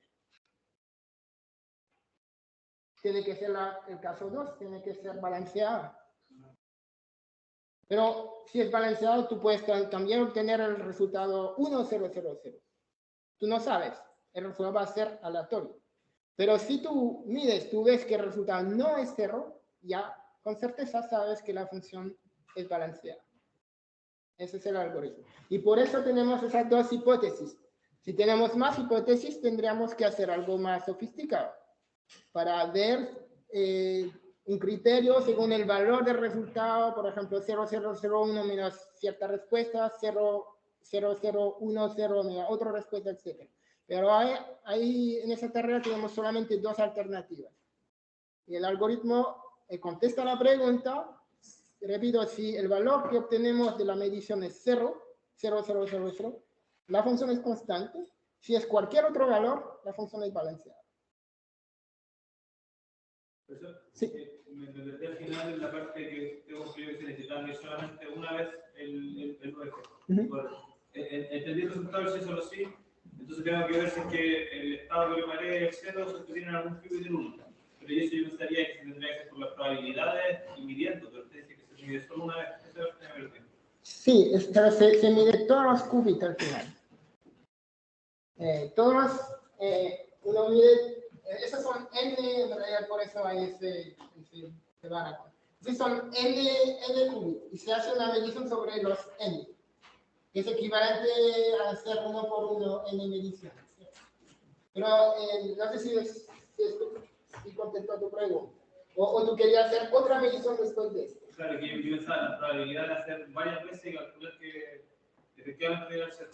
Tiene que ser el caso 2, tiene que ser balanceado. Pero si es balanceado, tú puedes también obtener el resultado 1, 0, 0, 0. Tú no sabes, el resultado va a ser aleatorio. Pero si tú mides, tú ves que el resultado no es 0, ya con certeza sabes que la función es balanceada. Ese es el algoritmo. Y por eso tenemos esas dos hipótesis. Si tenemos más hipótesis, tendríamos que hacer algo más sofisticado para ver un criterio según el valor del resultado, por ejemplo, 0001 menos cierta respuesta, 0010 menos otra respuesta, etc. Pero ahí en esa tarea tenemos solamente dos alternativas. Y el algoritmo contesta la pregunta, repito, si el valor que obtenemos de la medición es 0, la función es constante. Si es cualquier otro valor, la función es balanceada. Sí. Me perdí al final en la parte que tengo que se necesitaba medir solamente una vez el UF. Entendí el resultado si solo sí, entonces tengo que ver si es que el estado que yo maré el 0 se tiene algún qubit del 1. Pero eso yo pensaría que se tendría que hacer por las probabilidades y midiendo, pero usted dice que se mide solo una vez. Eso es lo que me perdí. Sí, pero se mide todos los qubits al final. Uno mide, esos son n, en realidad por eso hay ese barato. Entonces son n qubits y se hace una medición sobre los n, que es equivalente a hacer 1 por 1 n mediciones. Pero no sé si contestó a tu pregunta. O tú querías hacer otra medición después de esto. Claro, que yo pensaba la probabilidad de hacer varias veces y calcular que efectivamente debe ser.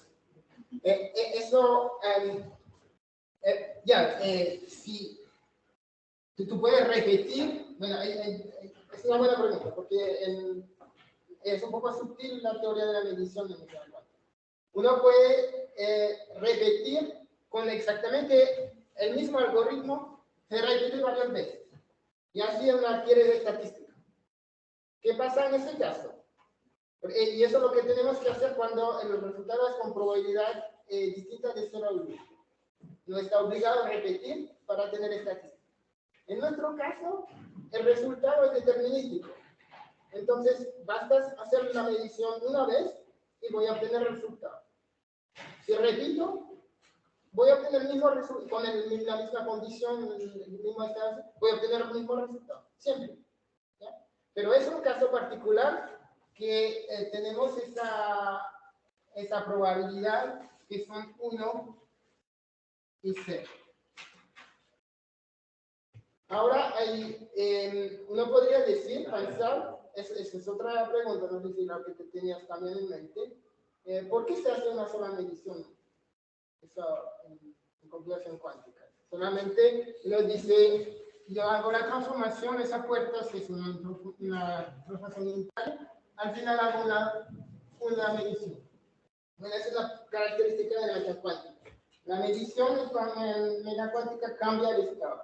Si tú puedes repetir, bueno, es una buena pregunta, porque es un poco sutil la teoría de la medición de mecánica cuántica. Uno puede repetir con exactamente el mismo algoritmo, se repite varias veces, y así uno adquiere de estadística. ¿Qué pasa en este caso? Y eso es lo que tenemos que hacer cuando el resultado es con probabilidad distinta de 0 a 1. No está obligado a repetir para tener estadística. En nuestro caso, el resultado es determinístico. Entonces, basta hacer la medición una vez y voy a obtener el resultado. Si repito, voy a obtener el mismo resultado, con la misma condición, el mismo estado, voy a obtener el mismo resultado. Siempre. Pero es un caso particular que tenemos esa probabilidad que son 1 y 0. Ahora, uno podría decir, pensar, esa es otra pregunta, no sé si la que te tenías también en mente, ¿por qué se hace una sola medición? Eso en computación cuántica. Solamente nos dice, yo hago la transformación, esa puerta, si es una transformación unitaria, al final hago una medición. Bueno, esa es la característica de la mecánica cuántica. La medición en mecánica cuántica cambia el estado.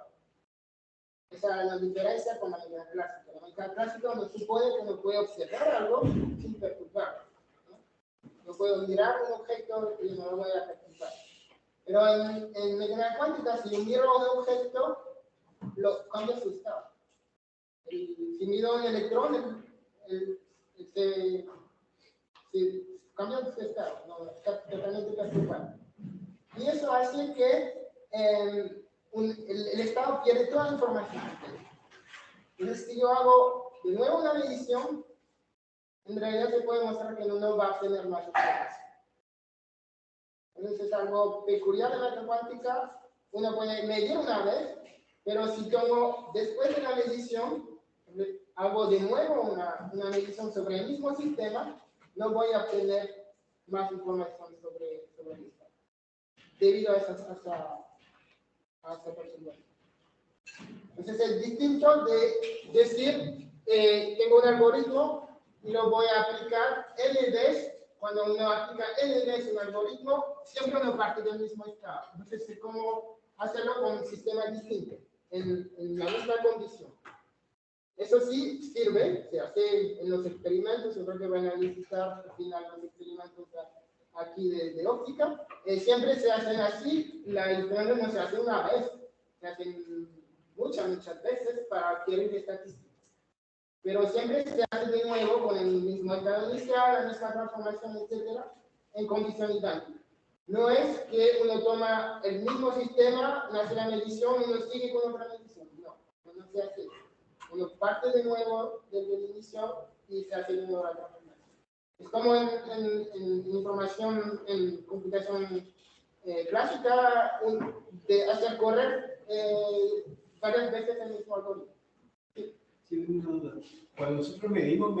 Esa es la diferencia con la mecánica clásica. La mecánica clásica uno supone que uno puede observar algo sin perturbarlo. Yo puedo mirar un objeto y no lo voy a perturbar. Pero en mecánica cuántica, si yo miro un objeto, cambia su estado. Si miro un electrón, se cambia su estado, no está totalmente perturbado. Y eso hace que el estado pierde toda la información. Entonces, si yo hago de nuevo una medición, en realidad se puede mostrar que uno va a tener más información. Entonces, es algo peculiar de la mecánica cuántica. Uno puede medir una vez, pero si tomo después de la medición, hago de nuevo una medición sobre el mismo sistema, no voy a obtener más información sobre el estado, debido a esa perturbación. Entonces, es distinto de decir, tengo un algoritmo y lo voy a aplicar N veces. Cuando uno aplica N veces un algoritmo, siempre uno parte del mismo estado. Entonces, es como hacerlo con un sistema distinto, en la misma condición. Eso sí sirve, se hace en los experimentos, yo creo que van a necesitar al final los experimentos aquí de óptica. Siempre se hacen así, la diferencia no se hace una vez, se hacen muchas veces para adquirir estadísticas. Pero siempre se hace de nuevo con el mismo estado inicial, la misma transformación, etcétera, en condición idéntica. No es que uno toma el mismo sistema, hace la medición, uno sigue con otra medición. No se hace eso. Uno parte de nuevo desde el inicio y se hace de nuevo la transformación. Es como en información, en computación clásica, de hacer correr varias veces el mismo algoritmo. Sí, tengo una duda. Cuando nosotros medimos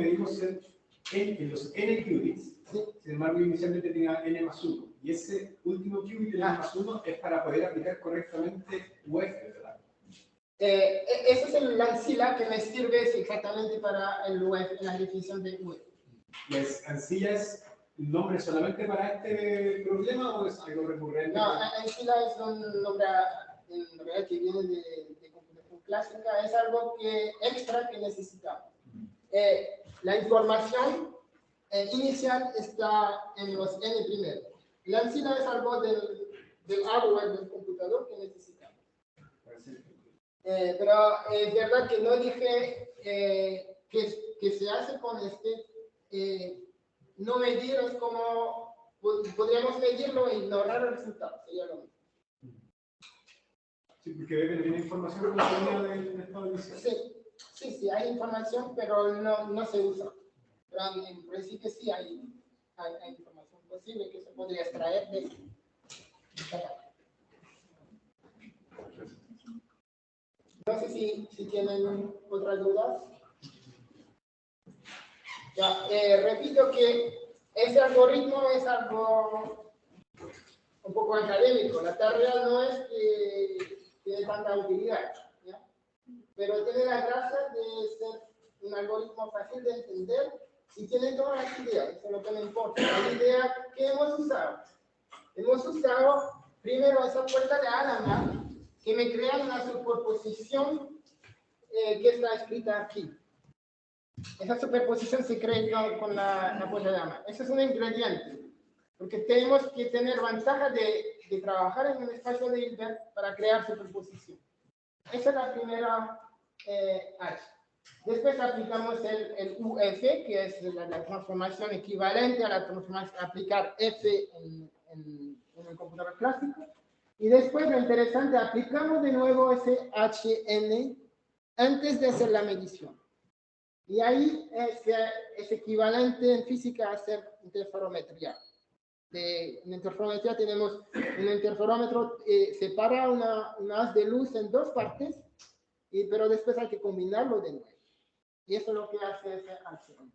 en los n qubits, Sí. sin embargo, inicialmente tenía n más 1. Y ese último qubit, n más 1, es para poder aplicar correctamente UF, ¿verdad? Ese es el ANSILA que me sirve exactamente para el UF, la definición de UF. ¿Pues ANSILA es un nombre solamente para este problema o es algo recurrente? No, ANSILA es un nombre en realidad que viene de computación clásica, es algo extra que necesitamos. La información inicial está en los n primeros. La ANSILA es algo del hardware del computador que necesitamos. Pero es verdad que no dije que se hace con no medir es como podríamos medirlo e ignorar el resultado, sería lo mismo. Sí, porque ve que no tiene información como tenía del estado inicial. Sí, hay información, pero no se usa. Pero en principio sí hay información posible que se podría extraer de eso. No sé si tienen otras dudas. Ya, repito que ese algoritmo es algo un poco académico. La tarea no es que tiene tanta utilidad, ¿ya? Pero tiene la gracia de ser un algoritmo fácil de entender y tiene todas las ideas. Eso es lo que me importa. La idea que hemos usado. Hemos usado primero esa puerta de Hadamard que me crea una superposición que está escrita aquí. Esa superposición se crea con la puerta de Hadamard. Ese es un ingrediente, porque tenemos que tener ventaja de trabajar en un espacio de Hilbert para crear superposición. Esa es la primera H. Después aplicamos el UF, que es la transformación equivalente a la transformación, aplicar F en el computador clásico. Y después, lo interesante, aplicamos de nuevo ese HN antes de hacer la medición. Y ahí es equivalente en física a hacer interferometría. En interferometría tenemos un interferómetro, separa un haz de luz en dos partes, pero después hay que combinarlo de nuevo. Y eso es lo que hace ese ACM.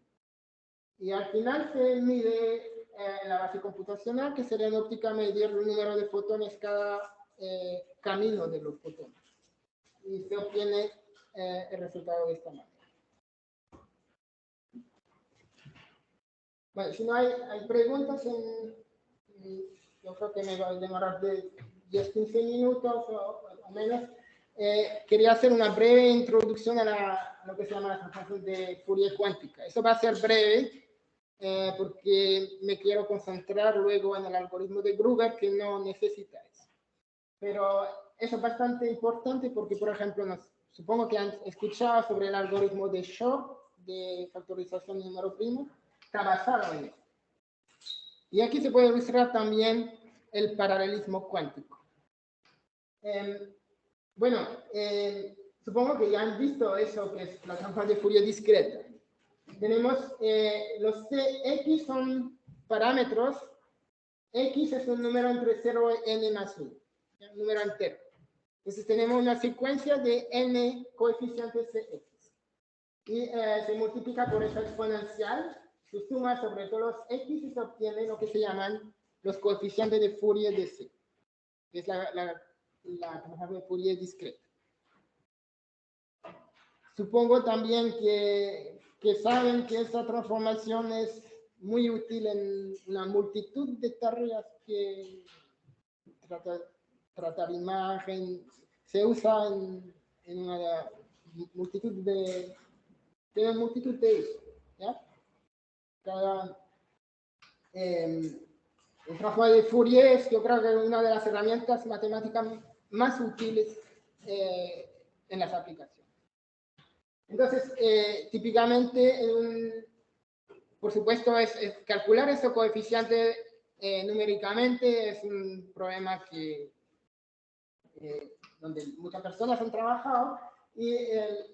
Y al final se mide en la base computacional, que sería en óptica medir el número de fotones cada camino de los fotones. Y se obtiene el resultado de esta manera. Bueno, si no hay preguntas, yo creo que me va a demorar de 10-15 minutos o menos. Quería hacer una breve introducción a lo que se llama la transformación de Fourier cuántica. Eso va a ser breve porque me quiero concentrar luego en el algoritmo de Gruber, que no necesita eso. Pero eso es bastante importante porque, por ejemplo, supongo que han escuchado sobre el algoritmo de Shor, de factorización de número primo, está basado en eso. Y aquí se puede ilustrar también el paralelismo cuántico. Bueno, supongo que ya han visto eso, que es la transformación de Fourier discreta. Tenemos los X son parámetros. X es un número entre 0 y n más 1, un número entero. Entonces tenemos una secuencia de n coeficientes Cx. Y se multiplica por esa exponencial, se suma sobre todos los X y se obtiene lo que se llaman los coeficientes de Fourier de C, que es la transformación de Fourier discreta. Supongo también que saben que esta transformación es muy útil en una multitud de tareas que tratar imagen, se usa en una multitud de usos, ¿ya? El transformador de Fourier es, yo creo que una de las herramientas matemáticas más útiles en las aplicaciones. Entonces, típicamente, por supuesto, calcular ese coeficiente numéricamente es un problema donde muchas personas han trabajado, y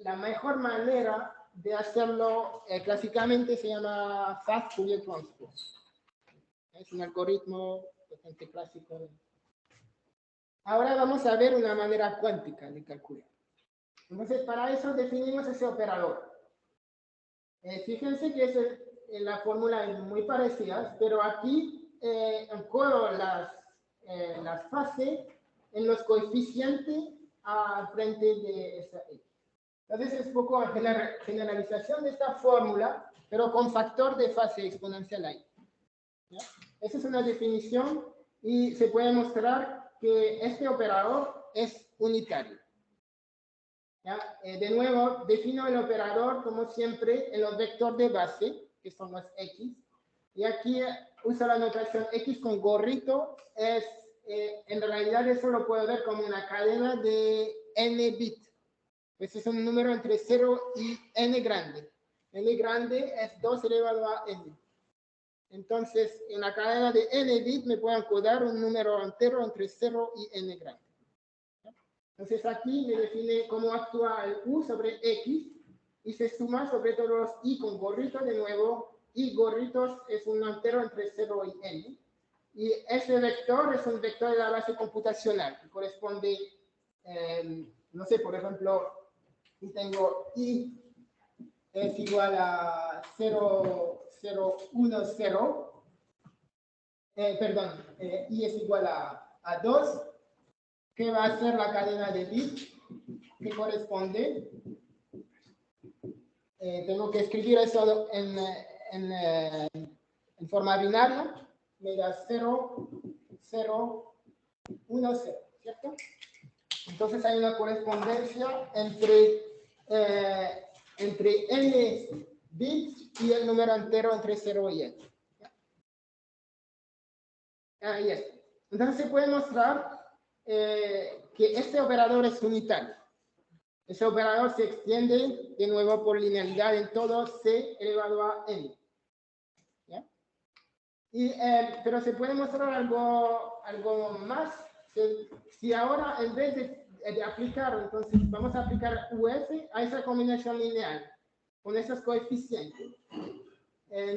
la mejor manera de hacerlo clásicamente se llama Fast Fourier Transpose. Es un algoritmo bastante clásico. Ahora vamos a ver una manera cuántica de calcular. Entonces, para eso definimos ese operador. Fíjense que la fórmula es muy parecida, pero aquí encodo las fases en los coeficientes al frente de esa X. Entonces, es un poco generalización de esta fórmula, pero con factor de fase exponencial ahí. ¿Ya? Esa es una definición y se puede mostrar que este operador es unitario. ¿Ya? De nuevo, defino el operador, como siempre, en los vectores de base, que son los X. Y aquí uso la notación X con gorrito. En realidad, eso lo puedo ver como una cadena de n bits. Pues es un número entre 0 y n grande. N grande es 2 elevado a n. Entonces, en la cadena de n bits me puedo encodar un número entero entre 0 y n grande. Entonces aquí me define cómo actúa el U sobre X y se suma sobre todos los I con gorrito de nuevo. Y gorritos es un entero entre 0 y n. Y ese vector es un vector de la base computacional que corresponde, no sé, por ejemplo, y tengo I es igual a 0, 0, 1, 0. Perdón, I es igual a 2. ¿Qué va a ser la cadena de bits que corresponde? Tengo que escribir eso en forma binaria. Me da 0, 0, 1, 0, ¿cierto? Entonces hay una correspondencia entre n bits y el número entero entre 0 y n. Ahí está. Entonces se puede mostrar que este operador es unitario. Ese operador se extiende de nuevo por linealidad en todo c elevado a n. ¿Ya? Pero se puede mostrar algo más. Si ahora, en vez de aplicar, entonces vamos a aplicar UF a esa combinación lineal. con esos coeficientes,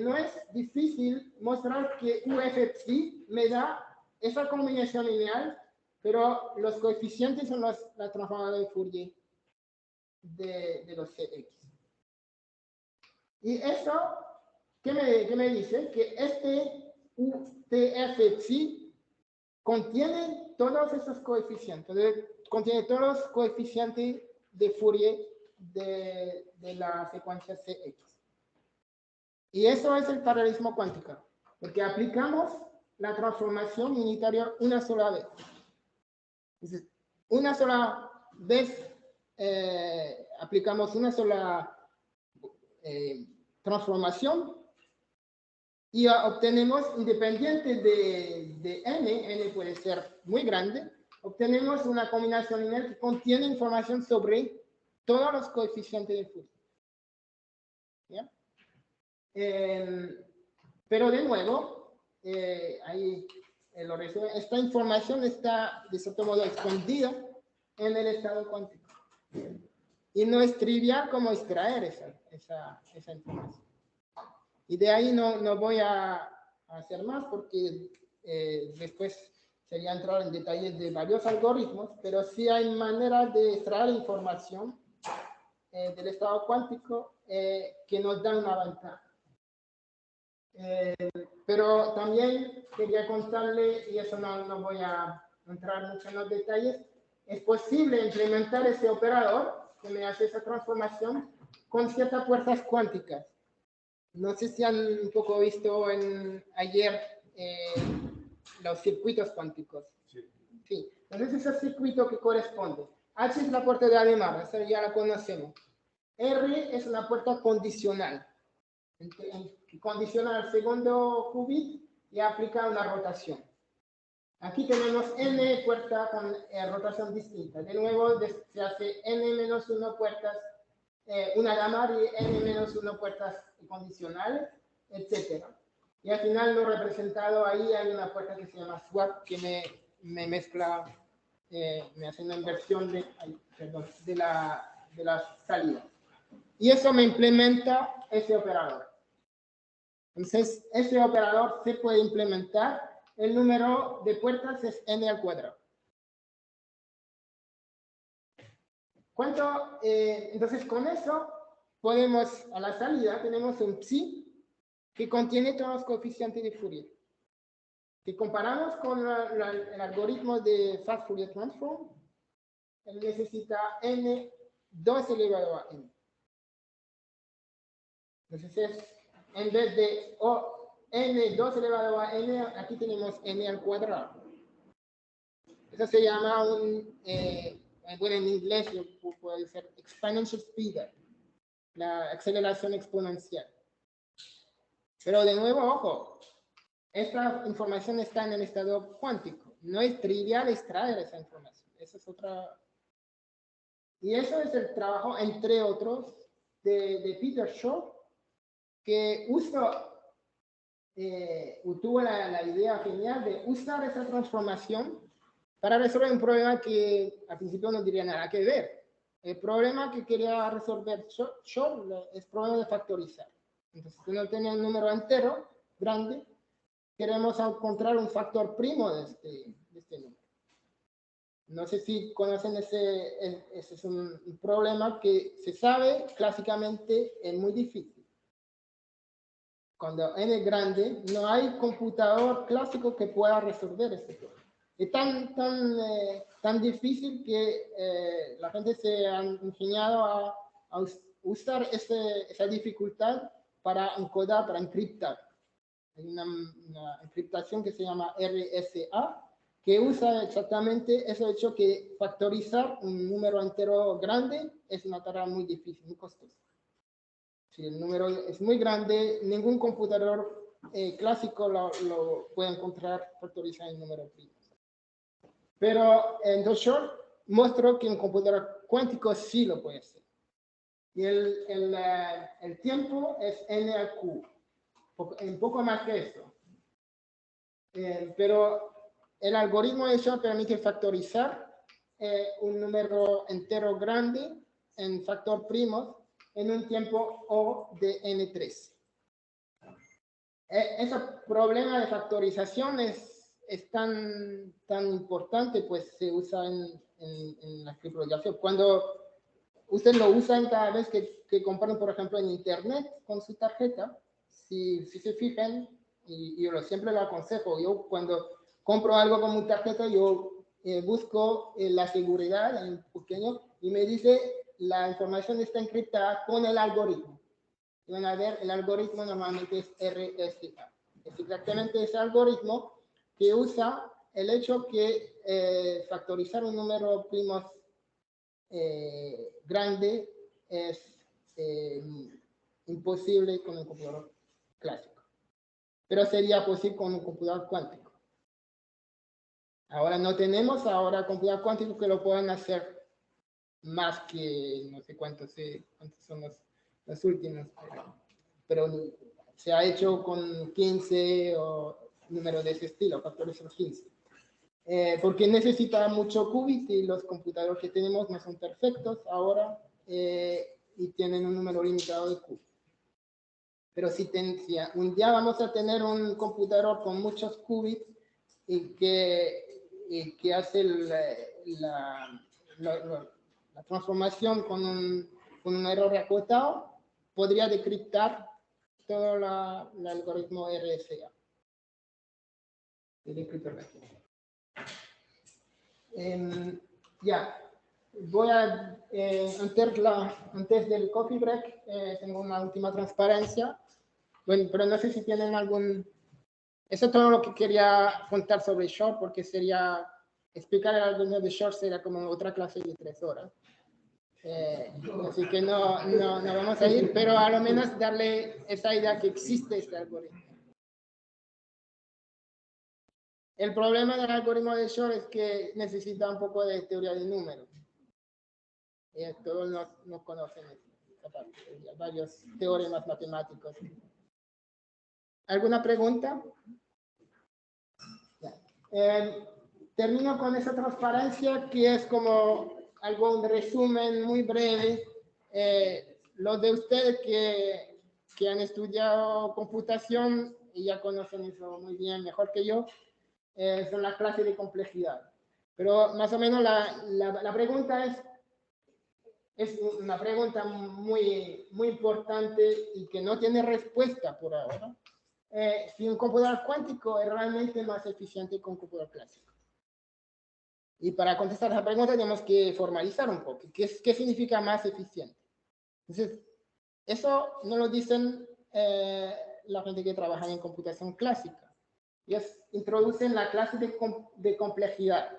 no es difícil mostrar que UF me da esa combinación lineal, pero los coeficientes son la transformada de Fourier de los CX. Y eso, ¿qué me dice? Que este UTF contiene todos esos coeficientes, contiene todos los coeficientes de Fourier de la secuencia CX. Y eso es el paralelismo cuántico, porque aplicamos la transformación unitaria una sola vez. Entonces, una sola vez aplicamos una sola transformación y obtenemos, independiente de n puede ser muy grande, obtenemos una combinación lineal que contiene información sobre todos los coeficientes de Fourier. ¿Ya? Pero de nuevo, esta información está de cierto modo escondida en el estado cuántico. Y no es trivial cómo extraer esa información. Y de ahí no voy a hacer más porque después sería entrar en detalles de varios algoritmos, pero sí hay maneras de extraer información del estado cuántico que nos da una ventaja. Pero también quería contarle, y eso no voy a entrar mucho en los detalles, es posible implementar ese operador que me hace esa transformación con ciertas fuerzas cuánticas. No sé si han un poco visto ayer los circuitos cuánticos. Sí. Entonces, ese circuito que corresponde. H es la puerta de Ademar, esa ya la conocemos. R es una puerta condicional, que condiciona al segundo qubit y aplica una rotación. Aquí tenemos n puertas con rotación distinta. De nuevo, se hace n-1 puertas, una Adamar y n-1 puertas condicionales, etc. Y al final, lo representado ahí, hay una puerta que se llama swap, que me mezcla, me hace una inversión de la salida. Y eso me implementa ese operador. Entonces, ese operador se puede implementar. El número de puertas es n al cuadrado. Entonces, con eso, podemos, a la salida, tenemos un psi que contiene todos los coeficientes de Fourier. Si comparamos con el algoritmo de Fast Fourier Transform, él necesita n 2 elevado a n. Entonces, en vez de n 2 elevado a n, aquí tenemos n al cuadrado. Eso se llama bueno, en inglés puede ser exponential speed, la aceleración exponencial. Pero de nuevo, ojo, esta información está en el estado cuántico. No es trivial extraer esa información. Esa es otra. Y eso es el trabajo, entre otros, de Peter Shor, que tuvo la idea genial de usar esa transformación para resolver un problema que al principio no diría nada que ver. El problema que quería resolver Shor es el problema de factorizar. Entonces, si no tenía un número entero grande, queremos encontrar un factor primo de este número. No sé si conocen ese es un problema que se sabe clásicamente es muy difícil. Cuando n es grande, no hay computador clásico que pueda resolver este problema. Es tan difícil que la gente se ha ingeniado a usar esa dificultad para encodar, para encriptar. Hay una encriptación que se llama RSA, que usa exactamente eso hecho que factorizar un número entero grande es una tarea muy difícil, muy costosa. Si el número es muy grande, ningún computador clásico lo puede encontrar factorizar el número primo. Pero entonces Shor mostró que un computador cuántico sí lo puede hacer. Y el tiempo es n al q, un poco más que eso. Pero el algoritmo de Shor permite factorizar un número entero grande en factor primos en un tiempo O de n3. Ese problema de factorización es tan importante, pues se usa en la criptografía. Cuando usted lo usan cada vez que compran, por ejemplo, en Internet con su tarjeta, si se fijan, y yo siempre lo aconsejo, yo cuando compro algo con mi tarjeta, yo busco la seguridad en pequeño y me dice la información está encriptada con el algoritmo. Y van a ver, el algoritmo normalmente es RSA. Es exactamente ese algoritmo que usa el hecho que factorizar un número primos grande es imposible con un computador clásico. Pero sería posible con un computador cuántico. Ahora no tenemos computador cuántico que lo puedan hacer más que no sé cuántos son los últimos, pero se ha hecho con 15 o números de ese estilo, factores 15. Porque necesita mucho qubit y los computadores que tenemos no son perfectos ahora y tienen un número limitado de qubits. Pero si un día vamos a tener un computador con muchos qubits y que hace la transformación con un error acotado, podría decriptar todo el algoritmo RSA. Ya, voy a, antes del coffee break, tengo una última transparencia. Bueno, pero no sé si tienen algún... Eso es todo lo que quería contar sobre Shor, porque sería... Explicar el algoritmo de Shor sería como otra clase de 3 horas. Así que no vamos a ir, pero a lo menos darle esa idea que existe este algoritmo. El problema del algoritmo de Shor es que necesita un poco de teoría de números. Todos no conocen esta parte. Hay varios teoremas matemáticos. ¿Alguna pregunta? Termino con esa transparencia que es como un resumen muy breve. Los de ustedes que han estudiado computación y ya conocen eso muy bien, mejor que yo, son las clases de complejidad. Pero más o menos la pregunta es una pregunta muy, muy importante y que no tiene respuesta por ahora. Si un computador cuántico es realmente más eficiente que un computador clásico. Y para contestar esa pregunta tenemos que formalizar un poco. ¿Qué significa más eficiente? Entonces, eso no lo dicen la gente que trabaja en computación clásica. Ellos introducen la clase de complejidad,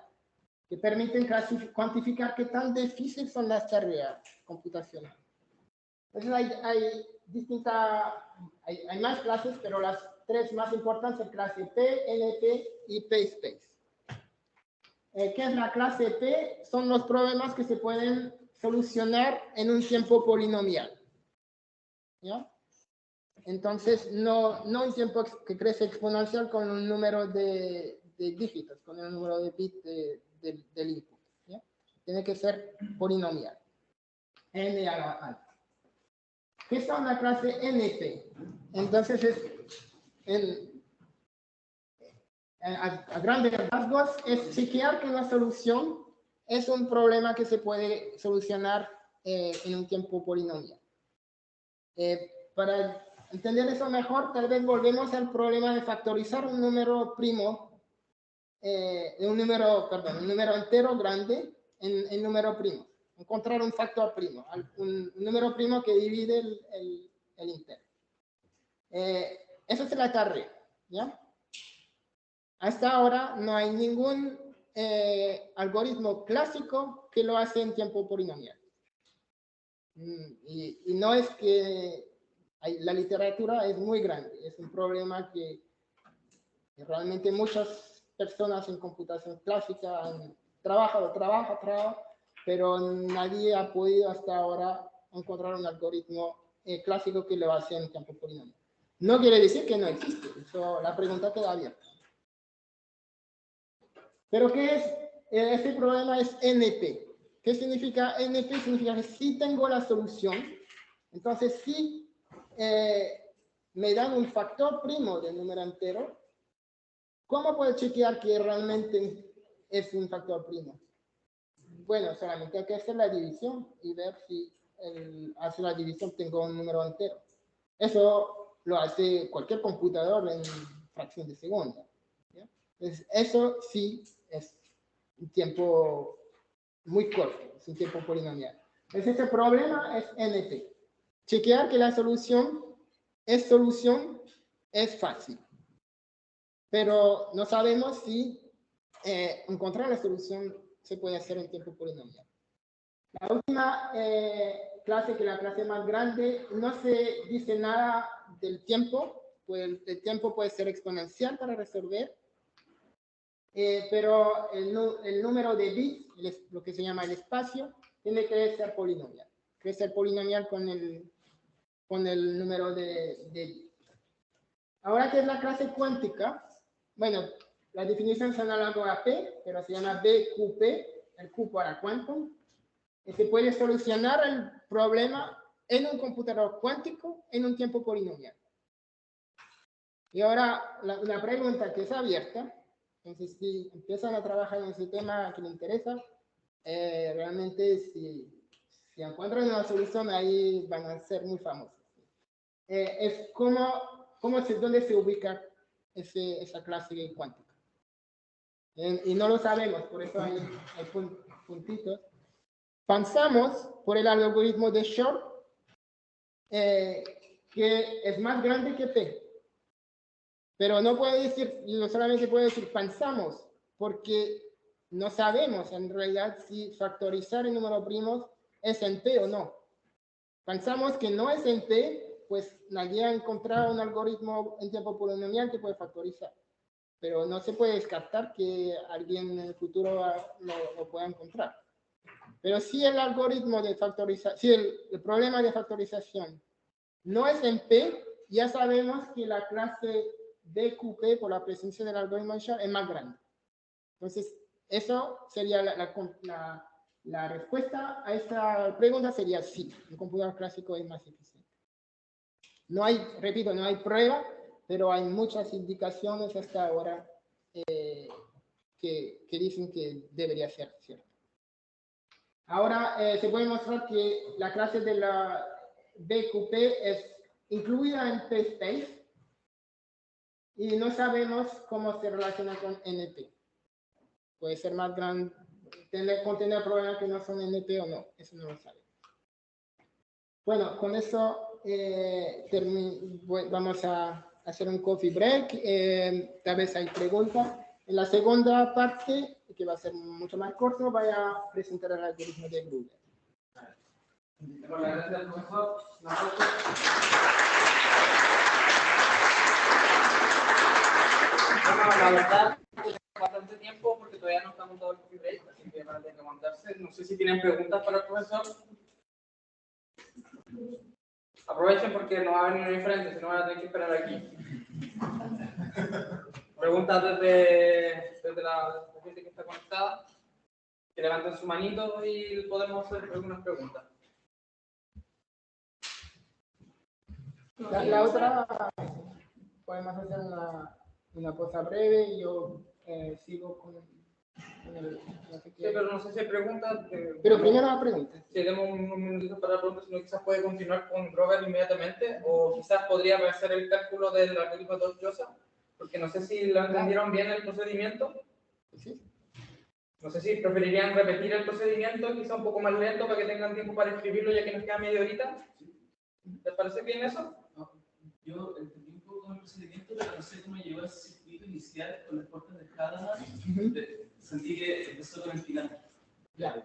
que permiten cuantificar qué tan difíciles son las tareas computacionales. Entonces hay más clases, pero las 3 más importantes son clase P, NP y P-Space. ¿Qué es la clase P? Son los problemas que se pueden solucionar en un tiempo polinomial. ¿Ya? Entonces, no un tiempo que crece exponencial con un número de dígitos, con el número de bits del input. ¿Ya? Tiene que ser polinomial. N a la alta. ¿Qué es una clase NP? Entonces, a grandes rasgos, es chequear que una solución es un problema que se puede solucionar en un tiempo polinomial. Para entender eso mejor, tal vez volvemos al problema de factorizar un número primo, un número entero grande en número primo. Encontrar un factor primo, un número primo que divide el entero. Esa es la tarea, ¿ya? Hasta ahora no hay ningún algoritmo clásico que lo hace en tiempo polinomial. Y no es que la literatura es muy grande, es un problema que realmente muchas personas en computación clásica han trabajado, pero nadie ha podido hasta ahora encontrar un algoritmo clásico que lo hace en tiempo polinomial. No quiere decir que no existe, eso, la pregunta queda abierta. Pero ¿qué es? Este problema es NP. ¿Qué significa NP? Significa que sí tengo la solución, Entonces, si me dan un factor primo del número entero, ¿cómo puedo chequear que realmente es un factor primo? Bueno, solamente hay que hacer la división y ver si hace la división tengo un número entero. Eso lo hace cualquier computador en fracción de segundo. ¿Ya? Entonces, eso sí es un tiempo muy corto, es un tiempo polinomial. Entonces, este problema es NP. Chequear que la solución es fácil, pero no sabemos si encontrar la solución se puede hacer en tiempo polinomial. La última clase, que es la clase más grande, no se dice nada del tiempo, pues el tiempo puede ser exponencial para resolver, pero el número de bits, lo que se llama el espacio, tiene que ser polinomial. Tiene que ser polinomial con el número de bits. Ahora que es la clase cuántica, bueno, la definición es análoga a P, pero se llama BQP, el Q para quantum. Y se puede solucionar el problema en un computador cuántico en un tiempo polinomial. Y ahora, una pregunta que es abierta. Entonces, si empiezan a trabajar en ese tema que les interesa, realmente si encuentran una solución, ahí van a ser muy famosos. Es dónde se ubica esa clase cuántica. Y no lo sabemos, por eso hay puntitos. Pensamos por el algoritmo de Shor, que es más grande que P. Pero no solamente puede decir pensamos, porque no sabemos en realidad si factorizar el número primos es en P o no. Pensamos que no es en P, pues nadie ha encontrado un algoritmo en tiempo polinomial que puede factorizar. Pero no se puede descartar que alguien en el futuro lo pueda encontrar. Pero si el algoritmo de factorización, si el problema de factorización no es en P, ya sabemos que la clase BQP, por la presencia del algoritmo de Shor, es más grande. Entonces, eso sería la respuesta a esta pregunta sería sí. El computador clásico es más eficiente. No hay, repito, no hay prueba, pero hay muchas indicaciones hasta ahora que dicen que debería ser cierto. Ahora se puede mostrar que la clase de la BQP es incluida en P-Space y no sabemos cómo se relaciona con NP. Puede ser más grande, contener problemas que no son NP o no, eso no lo sabemos. Bueno, con eso vamos a hacer un coffee break. Tal vez hay preguntas. En la segunda parte, que va a ser mucho más corto, voy a presentar el algoritmo de Gruber. Por la gracia del profesor, nosotros la verdad, bastante tiempo porque todavía no está montado el coffee break, así que van a tener que montarse. No sé si tienen preguntas para el profesor. Aprovechen porque no va a venir diferente, si no van a tener que esperar aquí. Preguntas desde la gente que está conectada, que levanten su manito y podemos hacer algunas preguntas. La otra, podemos hacer una cosa breve y yo sigo con el... Sí, pero no sé si hay preguntas. Pero primero la pregunta. Si tenemos un minutito para la pregunta, si no, quizás puede continuar con Robert inmediatamente, o quizás podría hacer el cálculo del algoritmo de Joseph, porque no sé si lo entendieron bien el procedimiento. Sí. No sé si preferirían repetir el procedimiento, quizá un poco más lento para que tengan tiempo para escribirlo ya que nos queda media horita. ¿Les parece bien eso? No, yo entendí un poco el procedimiento, pero no sé cómo llegó a ese circuito inicial con las puertas de Hadamard. Sentí que empezó con el final. Claro.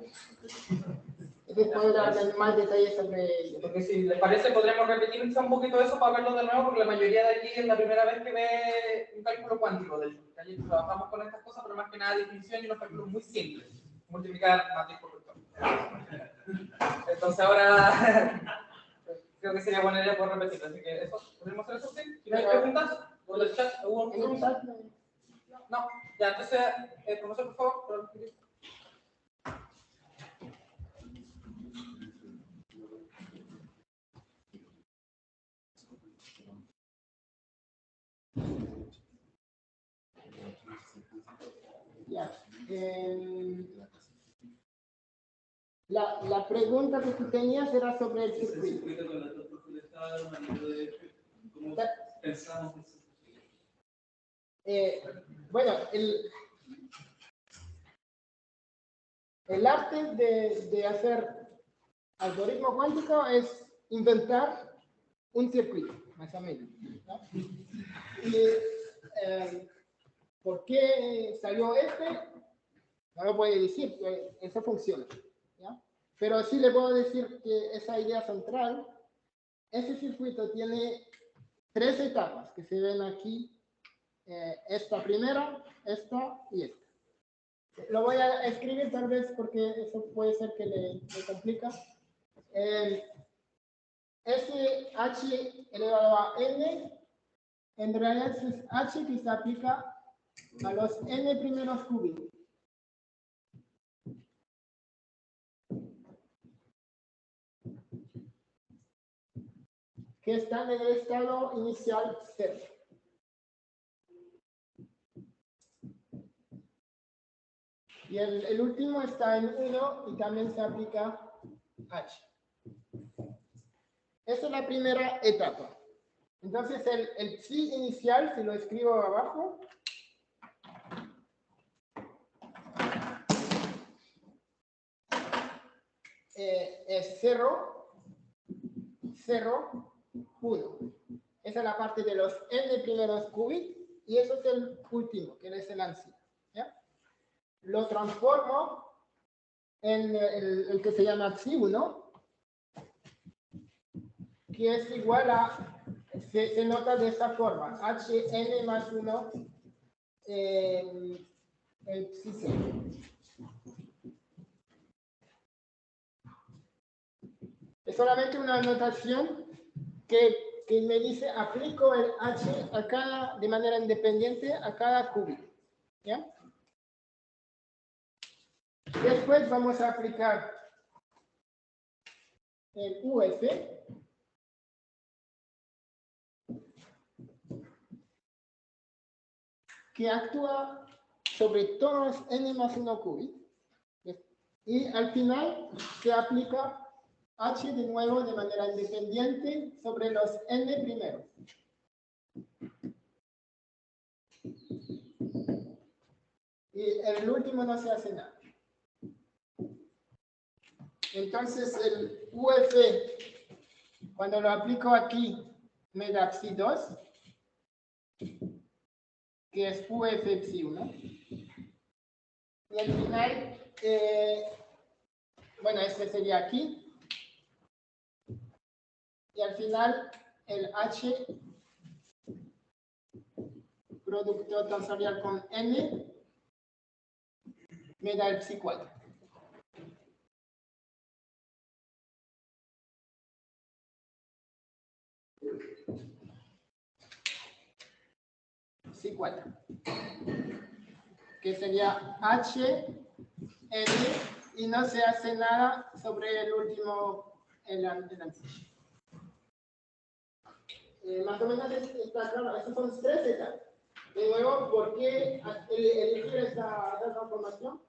Después dar más detalles sobre ello. Porque si les parece, podremos repetir un poquito eso para verlo de nuevo, porque la mayoría de aquí es la primera vez que ve un cálculo cuántico. De hecho, allí trabajamos con estas cosas, pero más que nada definición y unos cálculos muy simples. Multiplicar, matriz por vector. Entonces ahora creo que sería buena idea poder repetirlo. Así que eso, ¿podemos hacer eso? ¿Sí? ¿No hay preguntas? ¿Por el chat? ¿Hubo preguntas? No. Ya, entonces, profesor, por favor. Ya. La pregunta que tú tenías era sobre el circuito. Pensamos bueno, el arte de hacer algoritmo cuántico es inventar un circuito, más o menos, ¿no? Y, ¿por qué salió este? No lo puedo decir, eso funciona, ¿ya? Pero sí le puedo decir que esa idea central, ese circuito tiene 3 etapas que se ven aquí. Esta primera, esta y esta. Lo voy a escribir tal vez porque eso puede ser que le complica. Ese h elevado a n, en realidad es h que se aplica a los n primeros cúbicos. Que están en el estado inicial 0. Y el último está en 1 y también se aplica h. Esa es la primera etapa. Entonces el psi inicial, si lo escribo abajo, es 0, 0, 1. Esa es la parte de los n primeros qubits y eso es el último, que es el ANSI. ¿Ya? Lo transformo en el que se llama psi1, que es igual a, se nota de esta forma, hn más 1 el psi0. Es solamente una notación que me dice, aplico el h a cada, de manera independiente a cada qubit. ¿Ya? Después vamos a aplicar el UF, que actúa sobre todos los n más 1 qubits. Y al final se aplica h de nuevo de manera independiente sobre los n primeros. Y el último no se hace nada. Entonces el UF, cuando lo aplico aquí, me da psi2, que es UF psi1. Y al final, bueno, este sería aquí. Y al final, el H producto tensorial con N me da el psi4. Psi4. Que sería H, N, y no se hace nada sobre el último, el ANSI. Más o menos está claro, esas son 3 etapas. De nuevo, ¿por qué elegir esta transformación?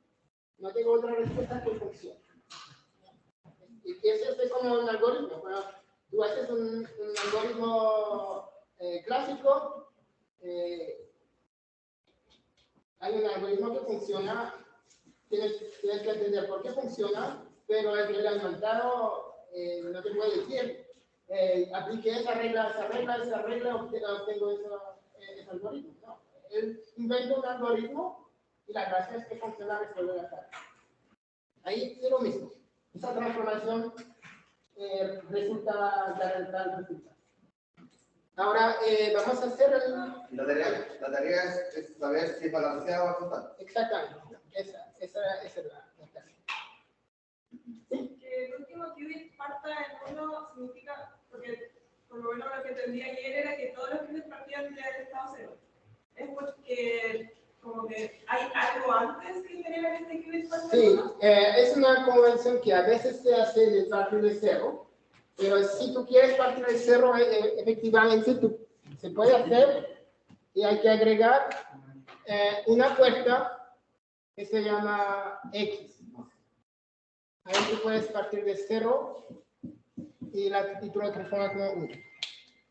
No tengo otra respuesta que funcione. Y eso es como un algoritmo. Bueno, tú haces un algoritmo clásico, hay un algoritmo que funciona, tienes que entender por qué funciona, pero el que lo ha inventado no te puede decir. Apliqué esa regla, obtengo ese algoritmo. No. Él inventa un algoritmo y la gracia es que funciona resolver la tarea. Ahí es lo mismo. Esa transformación resulta dar el resultado. Ahora vamos a hacer el... La tarea es saber si es balanceado o total. Exactamente. Esa es la tarea. Que el último qubit parta en 1 significa, porque por lo menos lo que entendí ayer era que todos los qubits partían del estado 0. Es porque como que hay algo antes que genera que este qubit parte. Sí, es una convención que a veces se hace de partir de 0, pero si tú quieres partir de 0, efectivamente se puede hacer y hay que agregar una puerta que se llama X. Ahí tú puedes partir de 0 y tú lo transformas como 1.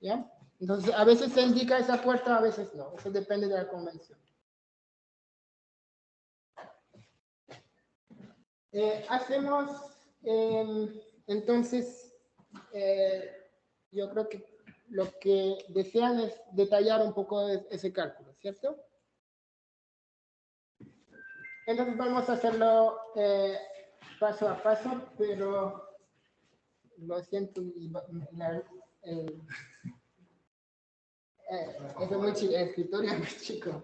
¿Ya? Entonces, a veces se indica esa puerta, a veces no. Eso depende de la convención. Hacemos, entonces, yo creo que lo que desean es detallar un poco ese cálculo, ¿cierto? Entonces vamos a hacerlo paso a paso, pero lo siento, es muy chico, el escritorio es muy chico,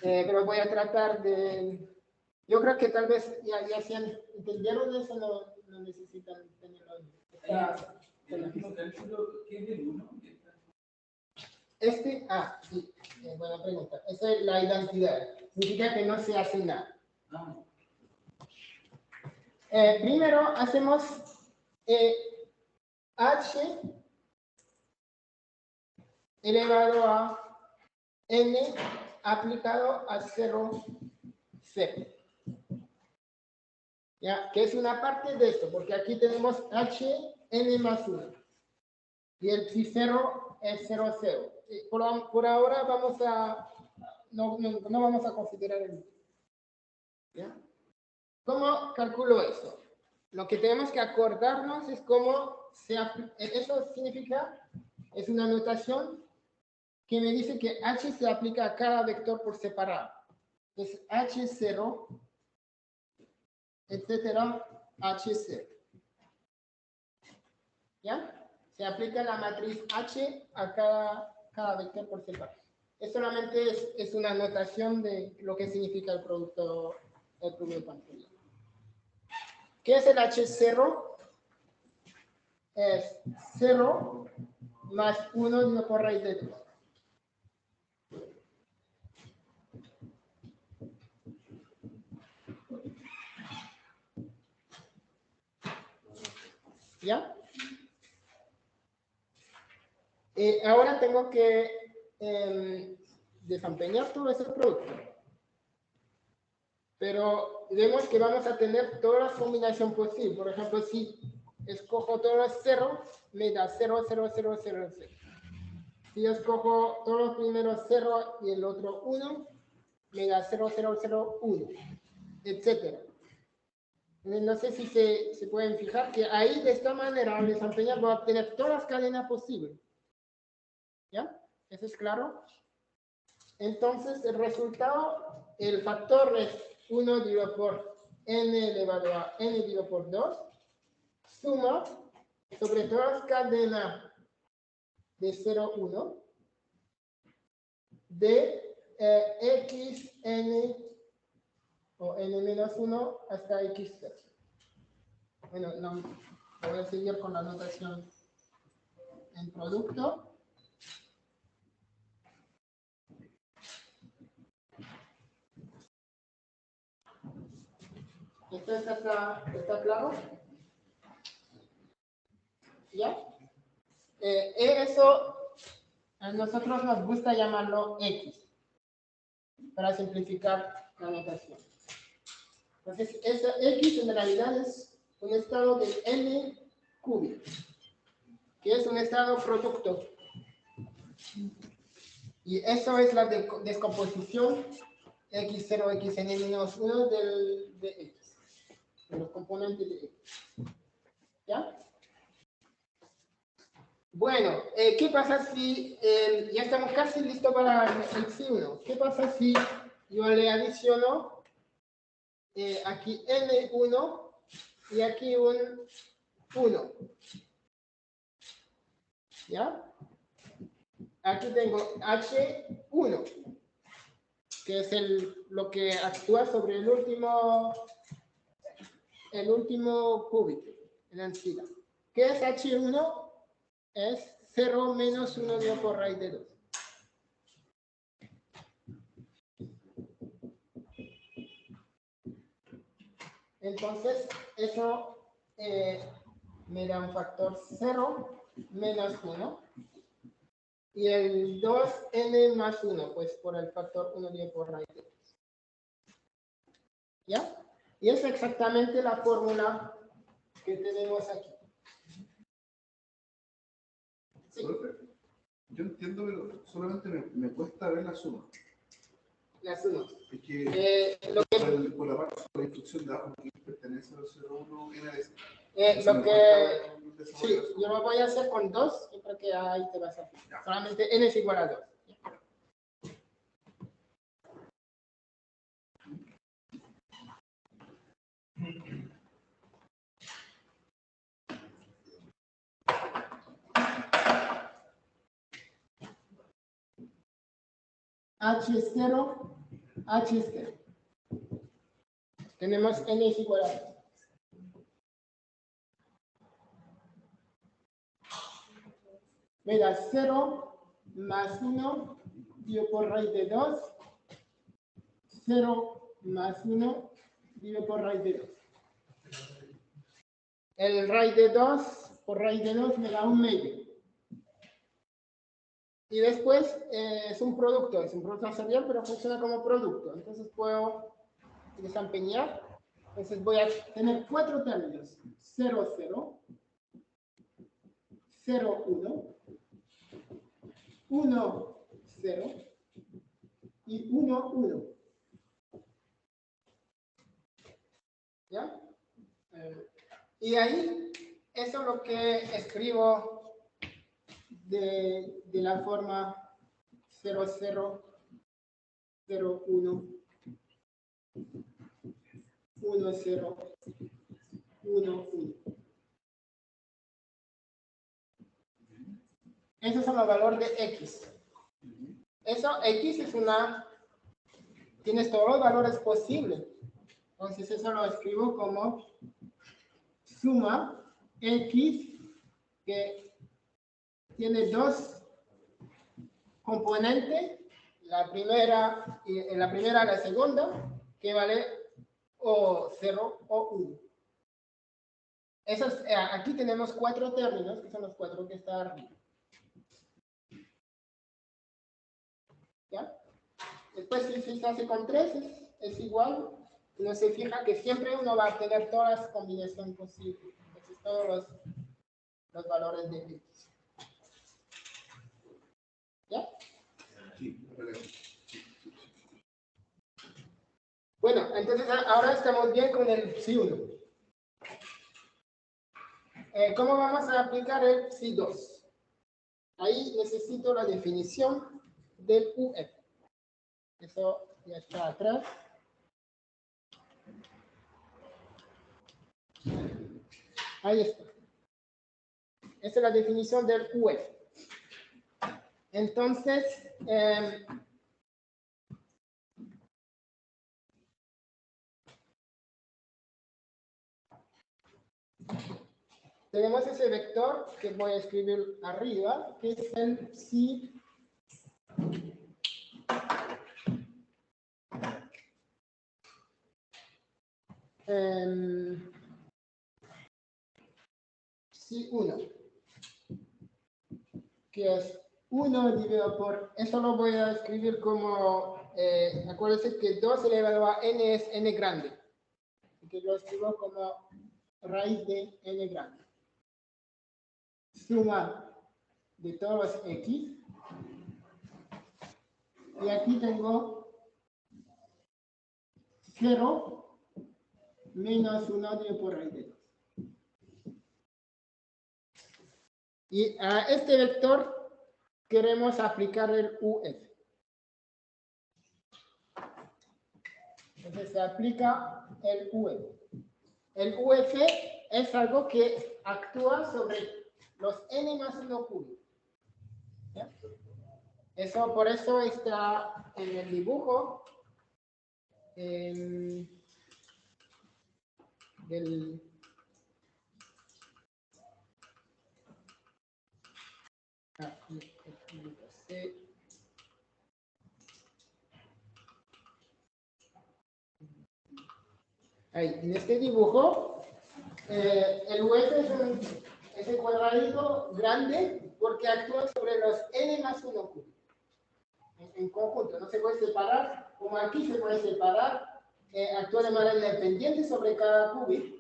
pero voy a tratar de... Yo creo que tal vez ya si entendieron eso, no necesitan tenerlo. ¿El último cálculo qué es del 1? Sí, buena pregunta. Esa es la identidad. Significa que no se hace nada. Primero hacemos h elevado a n aplicado a 0, 0. ¿Ya? Que es una parte de esto, porque aquí tenemos h, n más 1. Y el phi 0 es 0, 0. Por ahora no vamos a considerar el... ¿Ya? ¿Cómo calculo eso? Lo que tenemos que acordarnos es cómo eso significa, es una notación que me dice que h se aplica a cada vector por separado. Entonces, h0, etcétera, h0. ¿Ya? Se aplica la matriz H a cada vector por separado. Es solamente es una notación de lo que significa el producto pantalla. ¿Qué es el H0? Es 0 más 1 dividido por raíz de 2. ¿Ya? Ahora tengo que desempeñar todo ese producto. Pero vemos que vamos a tener todas las combinaciones posibles. Por ejemplo, si escojo todos los 0, me da 0, 0, 0, 0, 0. Si yo escojo todos los primeros 0 y el otro 1, me da 0, 0, 0, 1, etc. No sé si se pueden fijar que ahí de esta manera al desempeñar voy a obtener todas las cadenas posibles. ¿Ya? ¿Eso es claro? Entonces, el resultado, el factor es 1 dividido por n elevado a n dividido por 2, suma sobre todas las cadenas de 0, 1, de xn o n menos 1 hasta x0. Bueno, no, voy a seguir con la notación en producto. Entonces, ¿está claro? ¿Ya? Eso a nosotros nos gusta llamarlo X, para simplificar la notación. Entonces, esa X en realidad es un estado de n cúbico, que es un estado producto. Y eso es la descomposición x0, xn-1 de X, de los componentes de X. ¿Ya? Bueno, ¿qué pasa si ya estamos casi listos para el phi1? ¿Qué pasa si yo le adiciono aquí n1 y aquí un 1? ¿Ya? Aquí tengo h1, que es lo que actúa sobre el último cúbito en la entidad. ¿Qué es h1? Es 0 menos 1 dividido por raíz de 2. Entonces, eso me da un factor 0 menos 1. Y el 2n más 1, pues por el factor 1 dividido por raíz de 2. ¿Ya? Y es exactamente la fórmula que tenemos aquí. Sí. Yo entiendo, pero solamente me cuesta ver la suma. La suma. Es que Lo que por la parte de la instrucción de abajo, que pertenece al 01 NDS. lo que sí, yo lo voy a hacer con 2, yo creo que ahí te vas a fijar. Solamente n es igual a 2. H es 0, H es 0. Tenemos n es igual a 2. Me da 0 más 1 dividido por raíz de 2. 0 más 1 dividido por raíz de 2. El raíz de 2 por raíz de 2 me da 1 medio. Y después es un producto serial, pero funciona como producto. Entonces puedo desempeñar. Entonces voy a tener 4 términos. 0, 0. 0, 1. 1, 0. Y 1, 1. ¿Ya? Y ahí, eso es lo que escribo de la forma 0, 0, 0, 1, 1, 0, 1, 1. Esos son los valores de X. Eso, X es tienes todos los valores posibles. Entonces eso lo escribo como suma X, que tiene 2 componentes, la primera y la segunda, que vale o 0 o 1. Aquí tenemos 4 términos, que son los 4 que están arriba. ¿Ya? Después, si se hace con 3, es igual. Uno se fija que siempre uno va a tener todas las combinaciones posibles. Entonces, todos los valores de X. ¿Ya? Bueno, entonces ahora estamos bien con el psi1. ¿Cómo vamos a aplicar el psi2? Ahí necesito la definición del UF. Eso ya está atrás. Ahí está. Esa es la definición del UF. Entonces, tenemos ese vector que voy a escribir arriba, que es el psi psi 1, que es 1 dividido por, eso lo voy a escribir como, acuérdense que 2 elevado a n es n grande, que lo escribo como raíz de n grande. Suma de todos los x. Y aquí tengo 0 menos 1 dividido por raíz de 2. Y a este vector queremos aplicar el UF. Entonces se aplica el UF. El UF es algo que actúa sobre los n más 1 cúbicos. ¿Ya? Por eso está en el dibujo del... Ahí, en este dibujo, el UF es ese cuadradito grande porque actúan sobre los n más 1 cúbicos. En conjunto, no se puede separar, como aquí se puede separar, actúa de manera independiente sobre cada cúbico,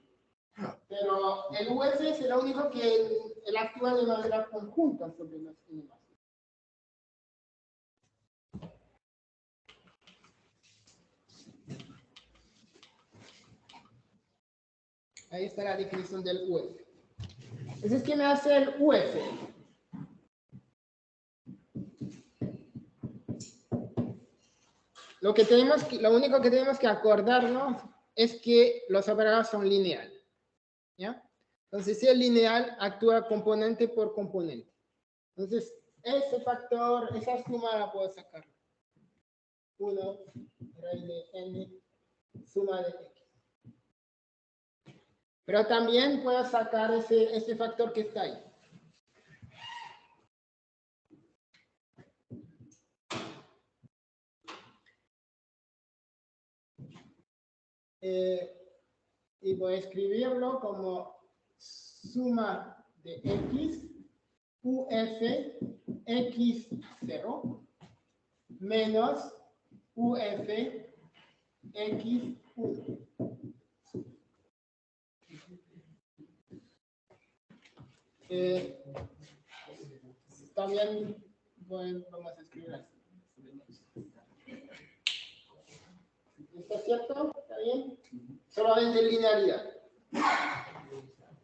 pero el UF es lo único que él actúa de manera conjunta sobre los n más 1. Ahí está la definición del UF. Entonces, ¿qué me hace el UF? Lo único que tenemos que acordarnos es que los operadores son lineales. ¿Ya? Entonces, si es lineal, actúa componente por componente. Entonces, ese factor, esa suma la puedo sacar. 1 raíz de n, suma de x. Pero también puedo sacar ese factor que está ahí. Y voy a escribirlo como suma de x, uf x0 menos uf x1. También vamos a escribir así. ¿Está cierto? ¿Está bien? Solamente linealidad.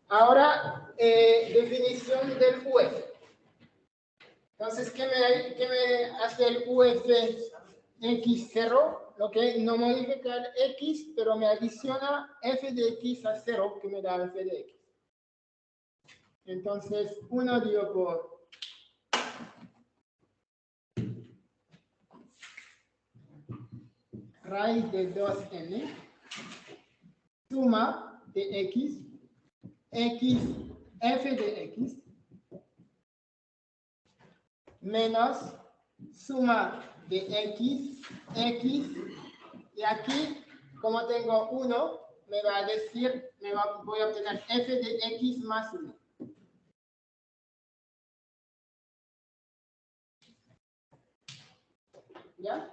Ahora, definición del UF. Entonces, ¿qué me hace el UF x0? Lo que no modifica el x, pero me adiciona f de x a 0, que me da f de x. Entonces, 1 dividido por raíz de 2n, suma de x, f de x, menos suma de x, y aquí, como tengo 1, me va a decir, voy a obtener f de x más 1. ¿Ya?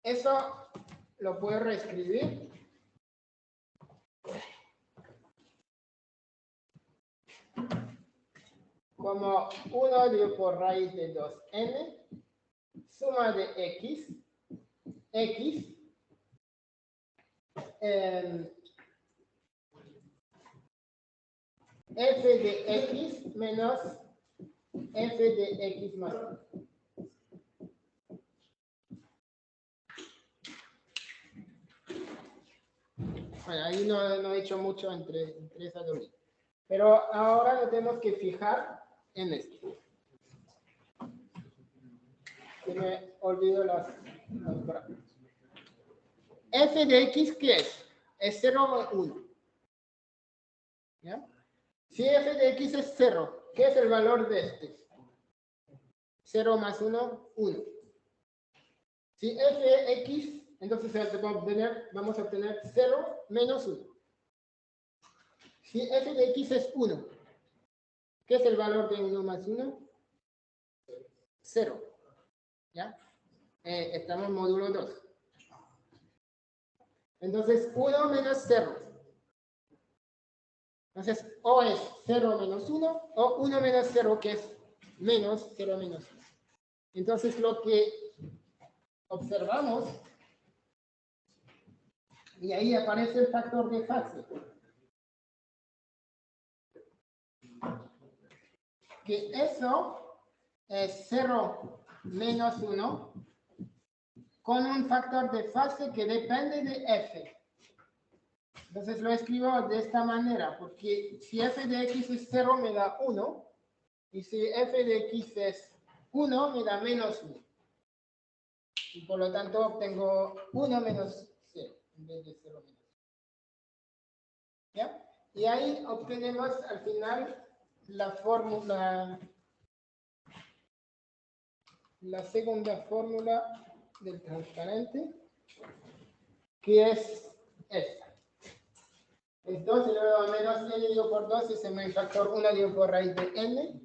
Eso lo puedo reescribir. Como 1 dividido por raíz de 2n, suma de x, f de x menos f de x más 1. Bueno, ahí no he hecho mucho entre esa doble. Pero ahora nos tenemos que fijar en esto. Que me olvido los brazos. F de x, ¿qué es? ¿Es 0 o 1? ¿Ya? Si f de x es 0, ¿qué es el valor de este? 0 más 1, 1. Si f de x, entonces vamos a obtener 0 menos 1. Si f de x es 1, ¿qué es el valor de 1 más 1? 0. ¿Ya? Estamos en módulo 2. Entonces, 1 menos 0. Entonces, o es 0 menos 1, o 1 menos 0, que es menos 0 menos 1. Entonces, lo que observamos, y ahí aparece el factor de fase, que eso es 0 menos 1 con un factor de fase que depende de f. Entonces lo escribo de esta manera, porque si f de x es 0 me da 1, y si f de x es 1 me da menos 1. Y por lo tanto obtengo 1 menos 0 en vez de 0 menos 1. ¿Ya? Y ahí obtenemos al final la fórmula, la segunda fórmula del transparente, que es esta. es 2 elevado a menos n dividido por 2, es el factor 1 dividido por raíz de n.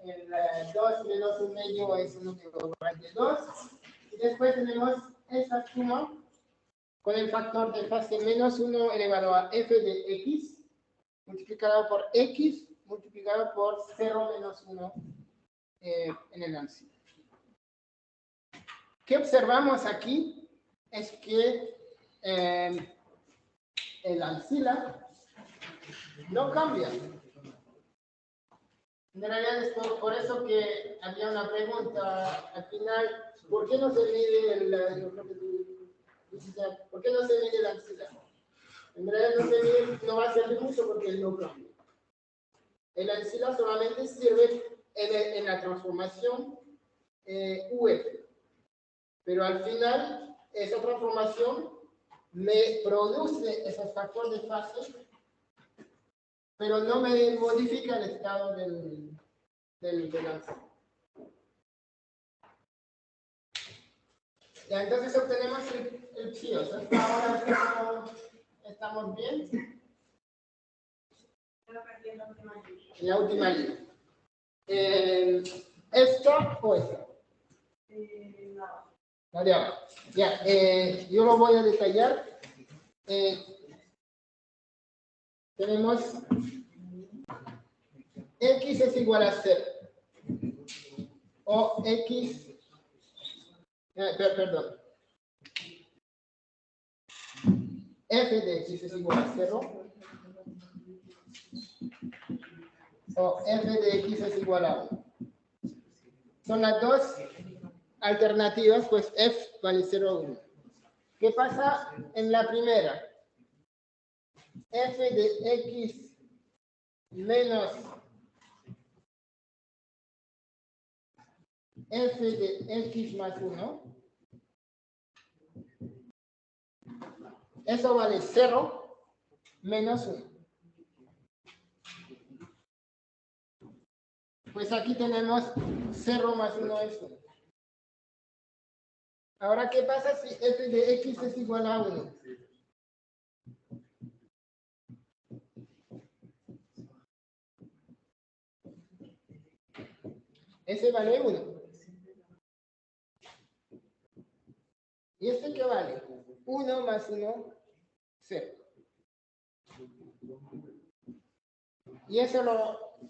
El 2 menos 1 medio es 1 dividido por raíz de 2. Y después tenemos esta suma con el factor de fase menos 1 elevado a f de x, multiplicado por x, multiplicado por 0 menos 1 en el áncido. ¿Qué observamos aquí? Es que el ancila no cambia. En realidad es por eso que había una pregunta al final, ¿por qué no se mide ¿por qué no se mide el ancila? En realidad no se mide, no va a servir mucho porque no cambia. El ancila solamente sirve en la transformación UF. Pero al final, esa transformación me produce esos factores de fase, pero no me modifica el estado del ancila. Ya, entonces obtenemos el psi. Ahora estamos bien. En la última línea. ¿Esta o esta? La de abajo. Ya, yo lo voy a detallar. Tenemos x es igual a 0. O x, perdón. F de x es igual a 0. O f de x es igual a 1. Son las dos alternativas, pues f vale 0 o 1. ¿Qué pasa en la primera? F de x menos f de x más 1. Eso vale 0 menos 1. Pues aquí tenemos 0 más 1 es 1. Ahora, ¿qué pasa si f de x es igual a 1? Ese vale 1. ¿Y este qué vale? 1 más 1, 0. Y eso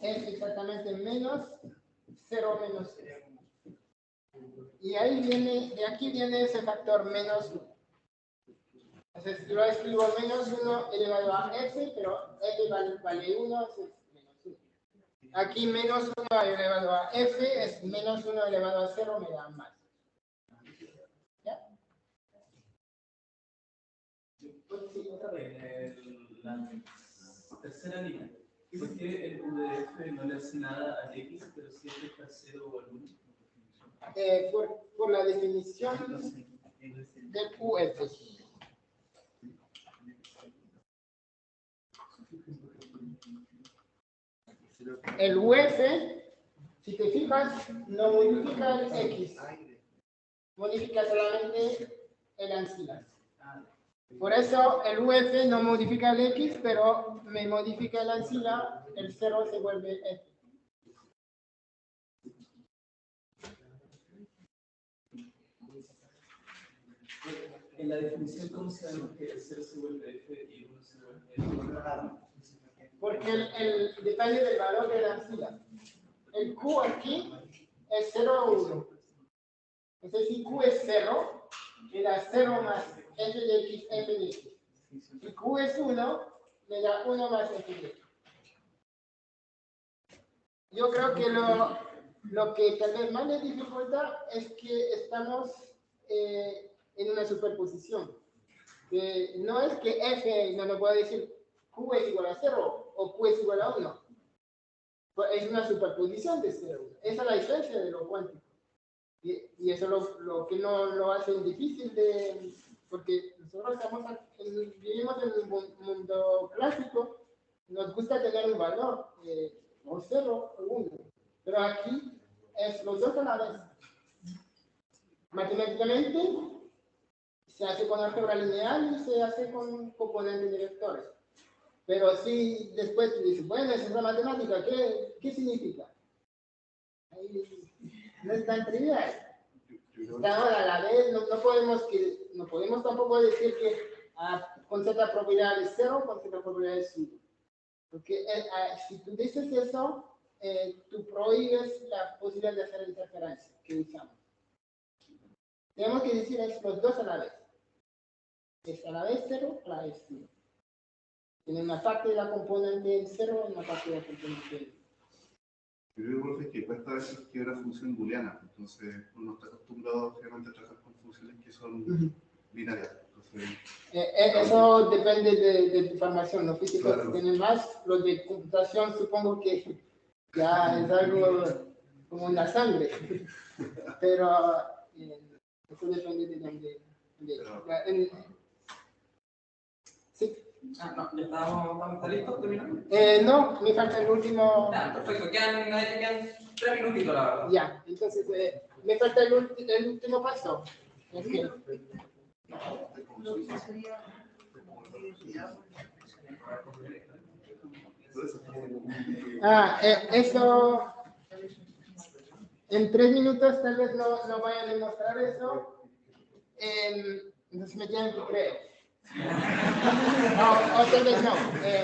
es exactamente menos 0 menos 0. Y ahí viene, de aquí viene ese factor menos 1. Entonces, yo lo escribo menos 1 elevado a f, pero f vale 1, es menos 1. Aquí menos 1 elevado a f es menos 1 elevado a 0, me da más. ¿Ya? Sí, otra vez. La tercera línea. ¿Por qué el UDF no le hace nada al X, pero sí afecta 0 o al 1? Por la definición del UF. El UF, si te fijas, no modifica el X, modifica solamente el ancila. Por eso el UF no modifica el X, pero me modifica el ancila, el 0 se vuelve F. En la definición, ¿cómo sabemos que el 0 se vuelve F y el 1 se vuelve F? Porque el detalle del valor de la ancila. El Q aquí es 0 o 1. Entonces, si Q es 0, me da 0 más f de x, f de x. Si Q es 1, me da 1 más f de x. Yo creo que lo que tal vez más le dificulta es que estamos en una superposición. No es que f, no lo puedo decir q es igual a 0 o q es igual a 1. Es una superposición de 0. Esa es la diferencia de lo cuántico. Y eso es lo que no lo hace difícil porque nosotros vivimos en un mundo clásico, nos gusta tener un valor, o 0 o 1. Pero aquí es los dos a la vez. Matemáticamente se hace con álgebra lineal y se hace con componentes de vectores. Pero si después tú dices, bueno, esa es la matemática, ¿qué significa? Ahí no es tan trivial. Ahora, a la vez, no podemos tampoco decir que con cierta probabilidad es 0, con cierta probabilidad es 1. Porque si tú dices eso, tú prohíbes la posibilidad de hacer interferencia que usamos. Tenemos que decir es los dos a la vez. Es a la vez 0, a la vez 1. Tiene una parte de la componente 0 y una parte de la componente 1. Yo creo, profe, que cuesta a veces que una función booleana. Entonces, uno está acostumbrado obviamente a trabajar con funciones que son binarias. Entonces, eso depende de tu formación. Los físicos claro. tienen más. Los de computación supongo que ya es algo como en la sangre. Pero eso depende de dónde. Sí. No, ya estamos listos, terminamos. No, me falta el último. Perfecto, quedan 3 minutitos, la verdad. Ya, entonces me falta el último paso. Es que, eso en 3 minutos tal vez no vaya a demostrar eso. Entonces me tienen que creer. No, o tal vez no.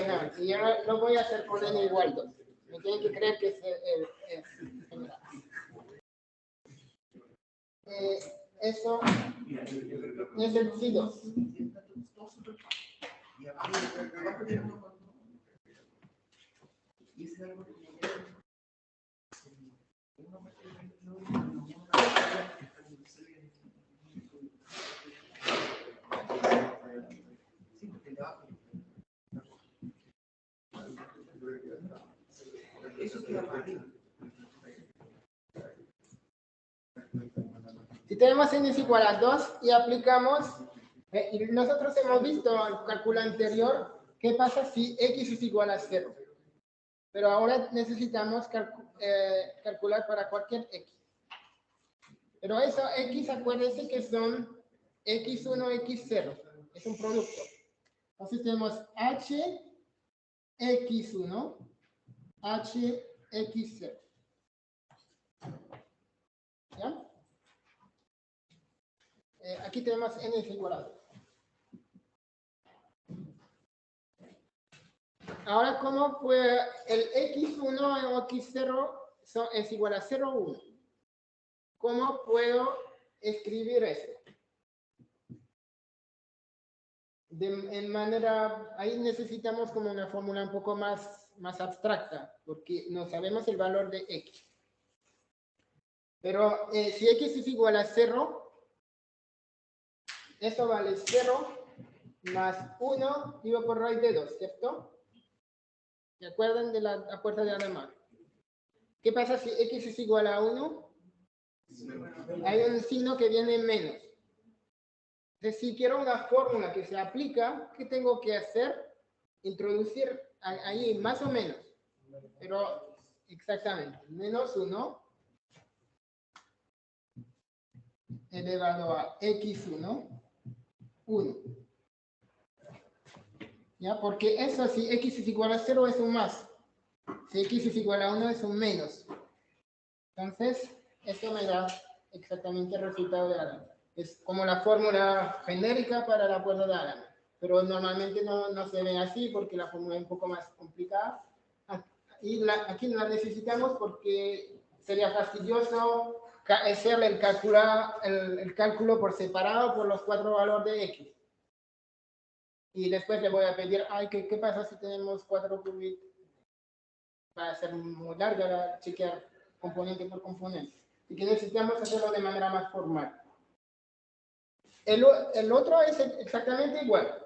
No, yo lo voy a hacer por n igual 2. Me tienen que creer que es general. Eso es el C2. Si tenemos n es igual a 2 y aplicamos, y nosotros hemos visto en el cálculo anterior, ¿qué pasa si x es igual a 0? Pero ahora necesitamos calcular para cualquier x. Pero eso x, acuérdense que son x1, x0. Es un producto. Entonces tenemos h, x1, h, x0. ¿Ya? Aquí tenemos n es igual a 2. Ahora, ¿cómo puede el x1 o x0 es igual a 0 o 1? ¿Cómo puedo escribir eso? En manera, ahí necesitamos como una fórmula un poco más abstracta, porque no sabemos el valor de x. Pero si x es igual a 0, eso vale 0 más 1 dividido por raíz de 2, ¿cierto? ¿Se acuerdan de la puerta de Adamar? ¿Qué pasa si x es igual a 1? Hay un signo que viene menos. Entonces, si quiero una fórmula que se aplica, ¿qué tengo que hacer? Introducir ahí más o menos. Pero exactamente, menos 1 elevado a x1, 1. ¿Ya? Porque eso, si x es igual a 0, es un más. Si x es igual a 1, es un menos. Entonces, eso me da exactamente el resultado de Adam. Es como la fórmula genérica para la puerta de Adam. Pero normalmente no se ve así porque la fórmula es un poco más complicada. Y aquí la necesitamos porque sería fastidioso hacer el cálculo por separado por los 4 valores de x. Y después le voy a pedir, ¿qué pasa si tenemos 4 qubits? Va a ser muy larga chequear componente por componente. Y que necesitamos hacerlo de manera más formal. El otro es exactamente igual.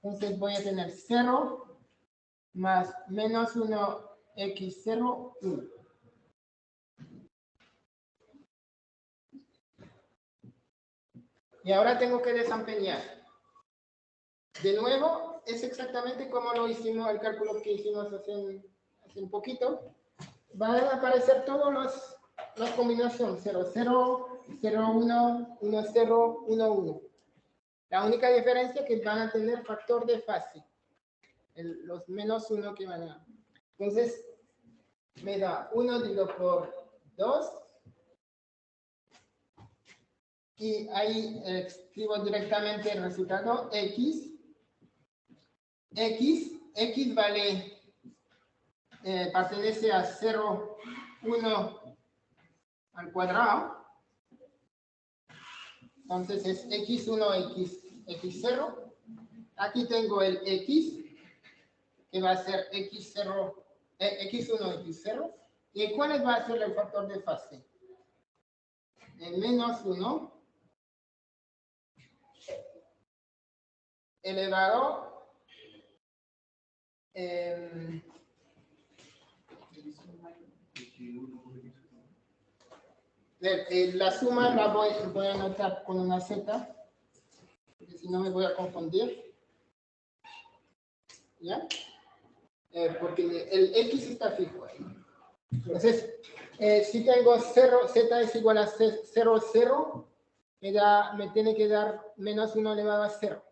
Entonces voy a tener 0 más menos 1 x0, 1. Y ahora tengo que desempeñar. De nuevo, es exactamente como lo hicimos, el cálculo que hicimos hace un poquito. Van a aparecer todas las combinaciones 0, 0, 0, 1, 1, 0, 1, 1. La única diferencia es que van a tener factor de fase. los menos 1 que van a... Entonces, me da 1 dividido por 2. Y ahí escribo directamente el resultado x. X vale, pertenece a 0, 1 al cuadrado. Entonces es x1, x0. Aquí tengo el x, que va a ser x1, x0. ¿Y cuál va a ser el factor de fase? El menos 1 elevado la suma la voy a anotar con una z, porque si no me voy a confundir. ¿Ya? Porque el x está fijo ahí. Entonces, si tengo 0, z es igual a 0, 0, me tiene que dar menos 1 elevado a 0.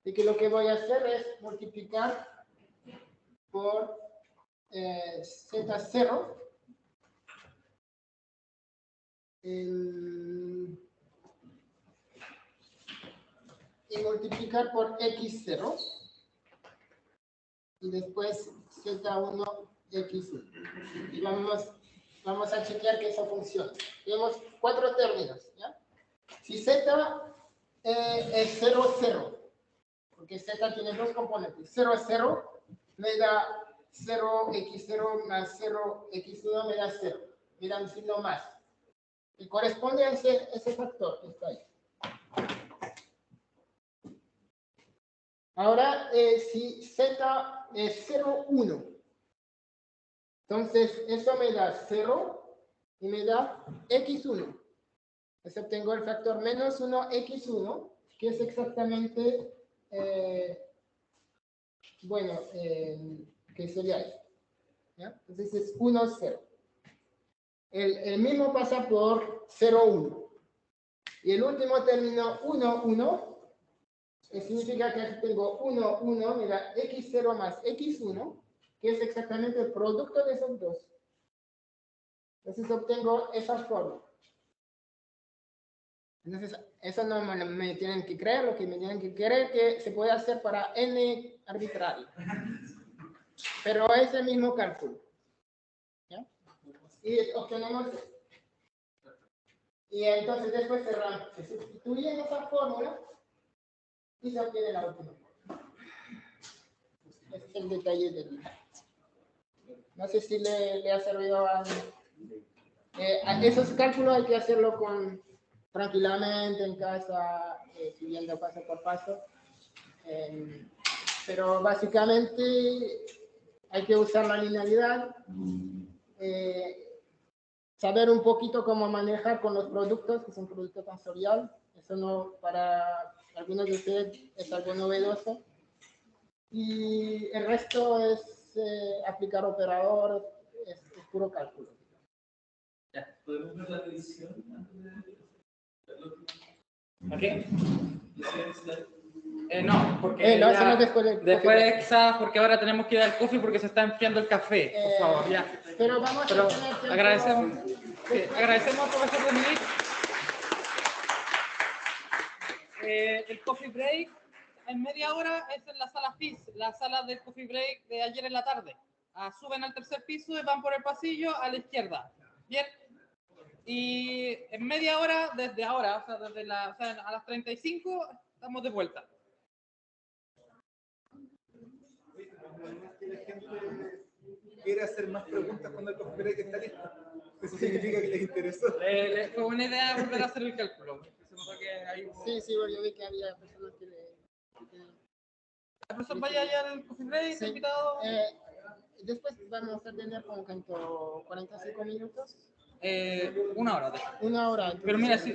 Así que lo que voy a hacer es multiplicar por z0 y multiplicar por x0 y después z1, x1. Y vamos a chequear que eso funcione. Tenemos 4 términos, ¿ya? Si z es 0, 0, porque z tiene 2 componentes, 0, 0 me da 0x0 más 0x1 me da 0. Me da un signo más. Y corresponde a ese factor que está ahí. Ahora, si z es 0, 1, entonces eso me da 0 y me da x1. Entonces obtengo el factor menos 1 x1, que es exactamente, que sería esto. ¿Ya? Entonces es 1, 0. El mismo pasa por 0, 1. Y el último término 1, 1, que significa que aquí tengo 1, 1, me da x0 más x1, que es exactamente el producto de esos dos. Entonces obtengo esa forma. Entonces, eso no me tienen que creer, lo que me tienen que creer que se puede hacer para n arbitrario. Pero es el mismo cálculo. ¿Ya? Y obtenemos esto. Y entonces después se sustituye en esa fórmula y se obtiene la última fórmula. Este es el detalle del... No sé si le ha servido a esos cálculos hay que hacerlo tranquilamente en casa, siguiendo paso por paso. Pero básicamente hay que usar la linealidad, saber un poquito cómo manejar con los productos, que es un producto tensorial. Eso no, para algunos de ustedes es algo novedoso. Y el resto es aplicar operadores, es puro cálculo. Ya, ¿podemos ver la medición antes de ¿Qué? ¿Okay? No, porque no, ya, después quizás porque ahora tenemos que ir al coffee porque se está enfriando el café, por favor, ya. Pero vamos a tener tiempo. Agradecemos al profesor Dominic. El coffee break en media hora es en la sala FIS, la sala del coffee break de ayer en la tarde. Suben al tercer piso y van por el pasillo a la izquierda. Bien. Y en media hora, desde ahora, o sea, a las 35, estamos de vuelta. Que la gente quiere hacer más preguntas cuando el coffee break está listo. Eso significa que les interesó. Fue buena idea volver a hacer el cálculo. Sí, yo vi que había personas que ¿El profesor vaya allá al coffee break, sí. invitado? Después vamos a tener como 45 minutos. Una hora. Una hora. Pero mira, sí.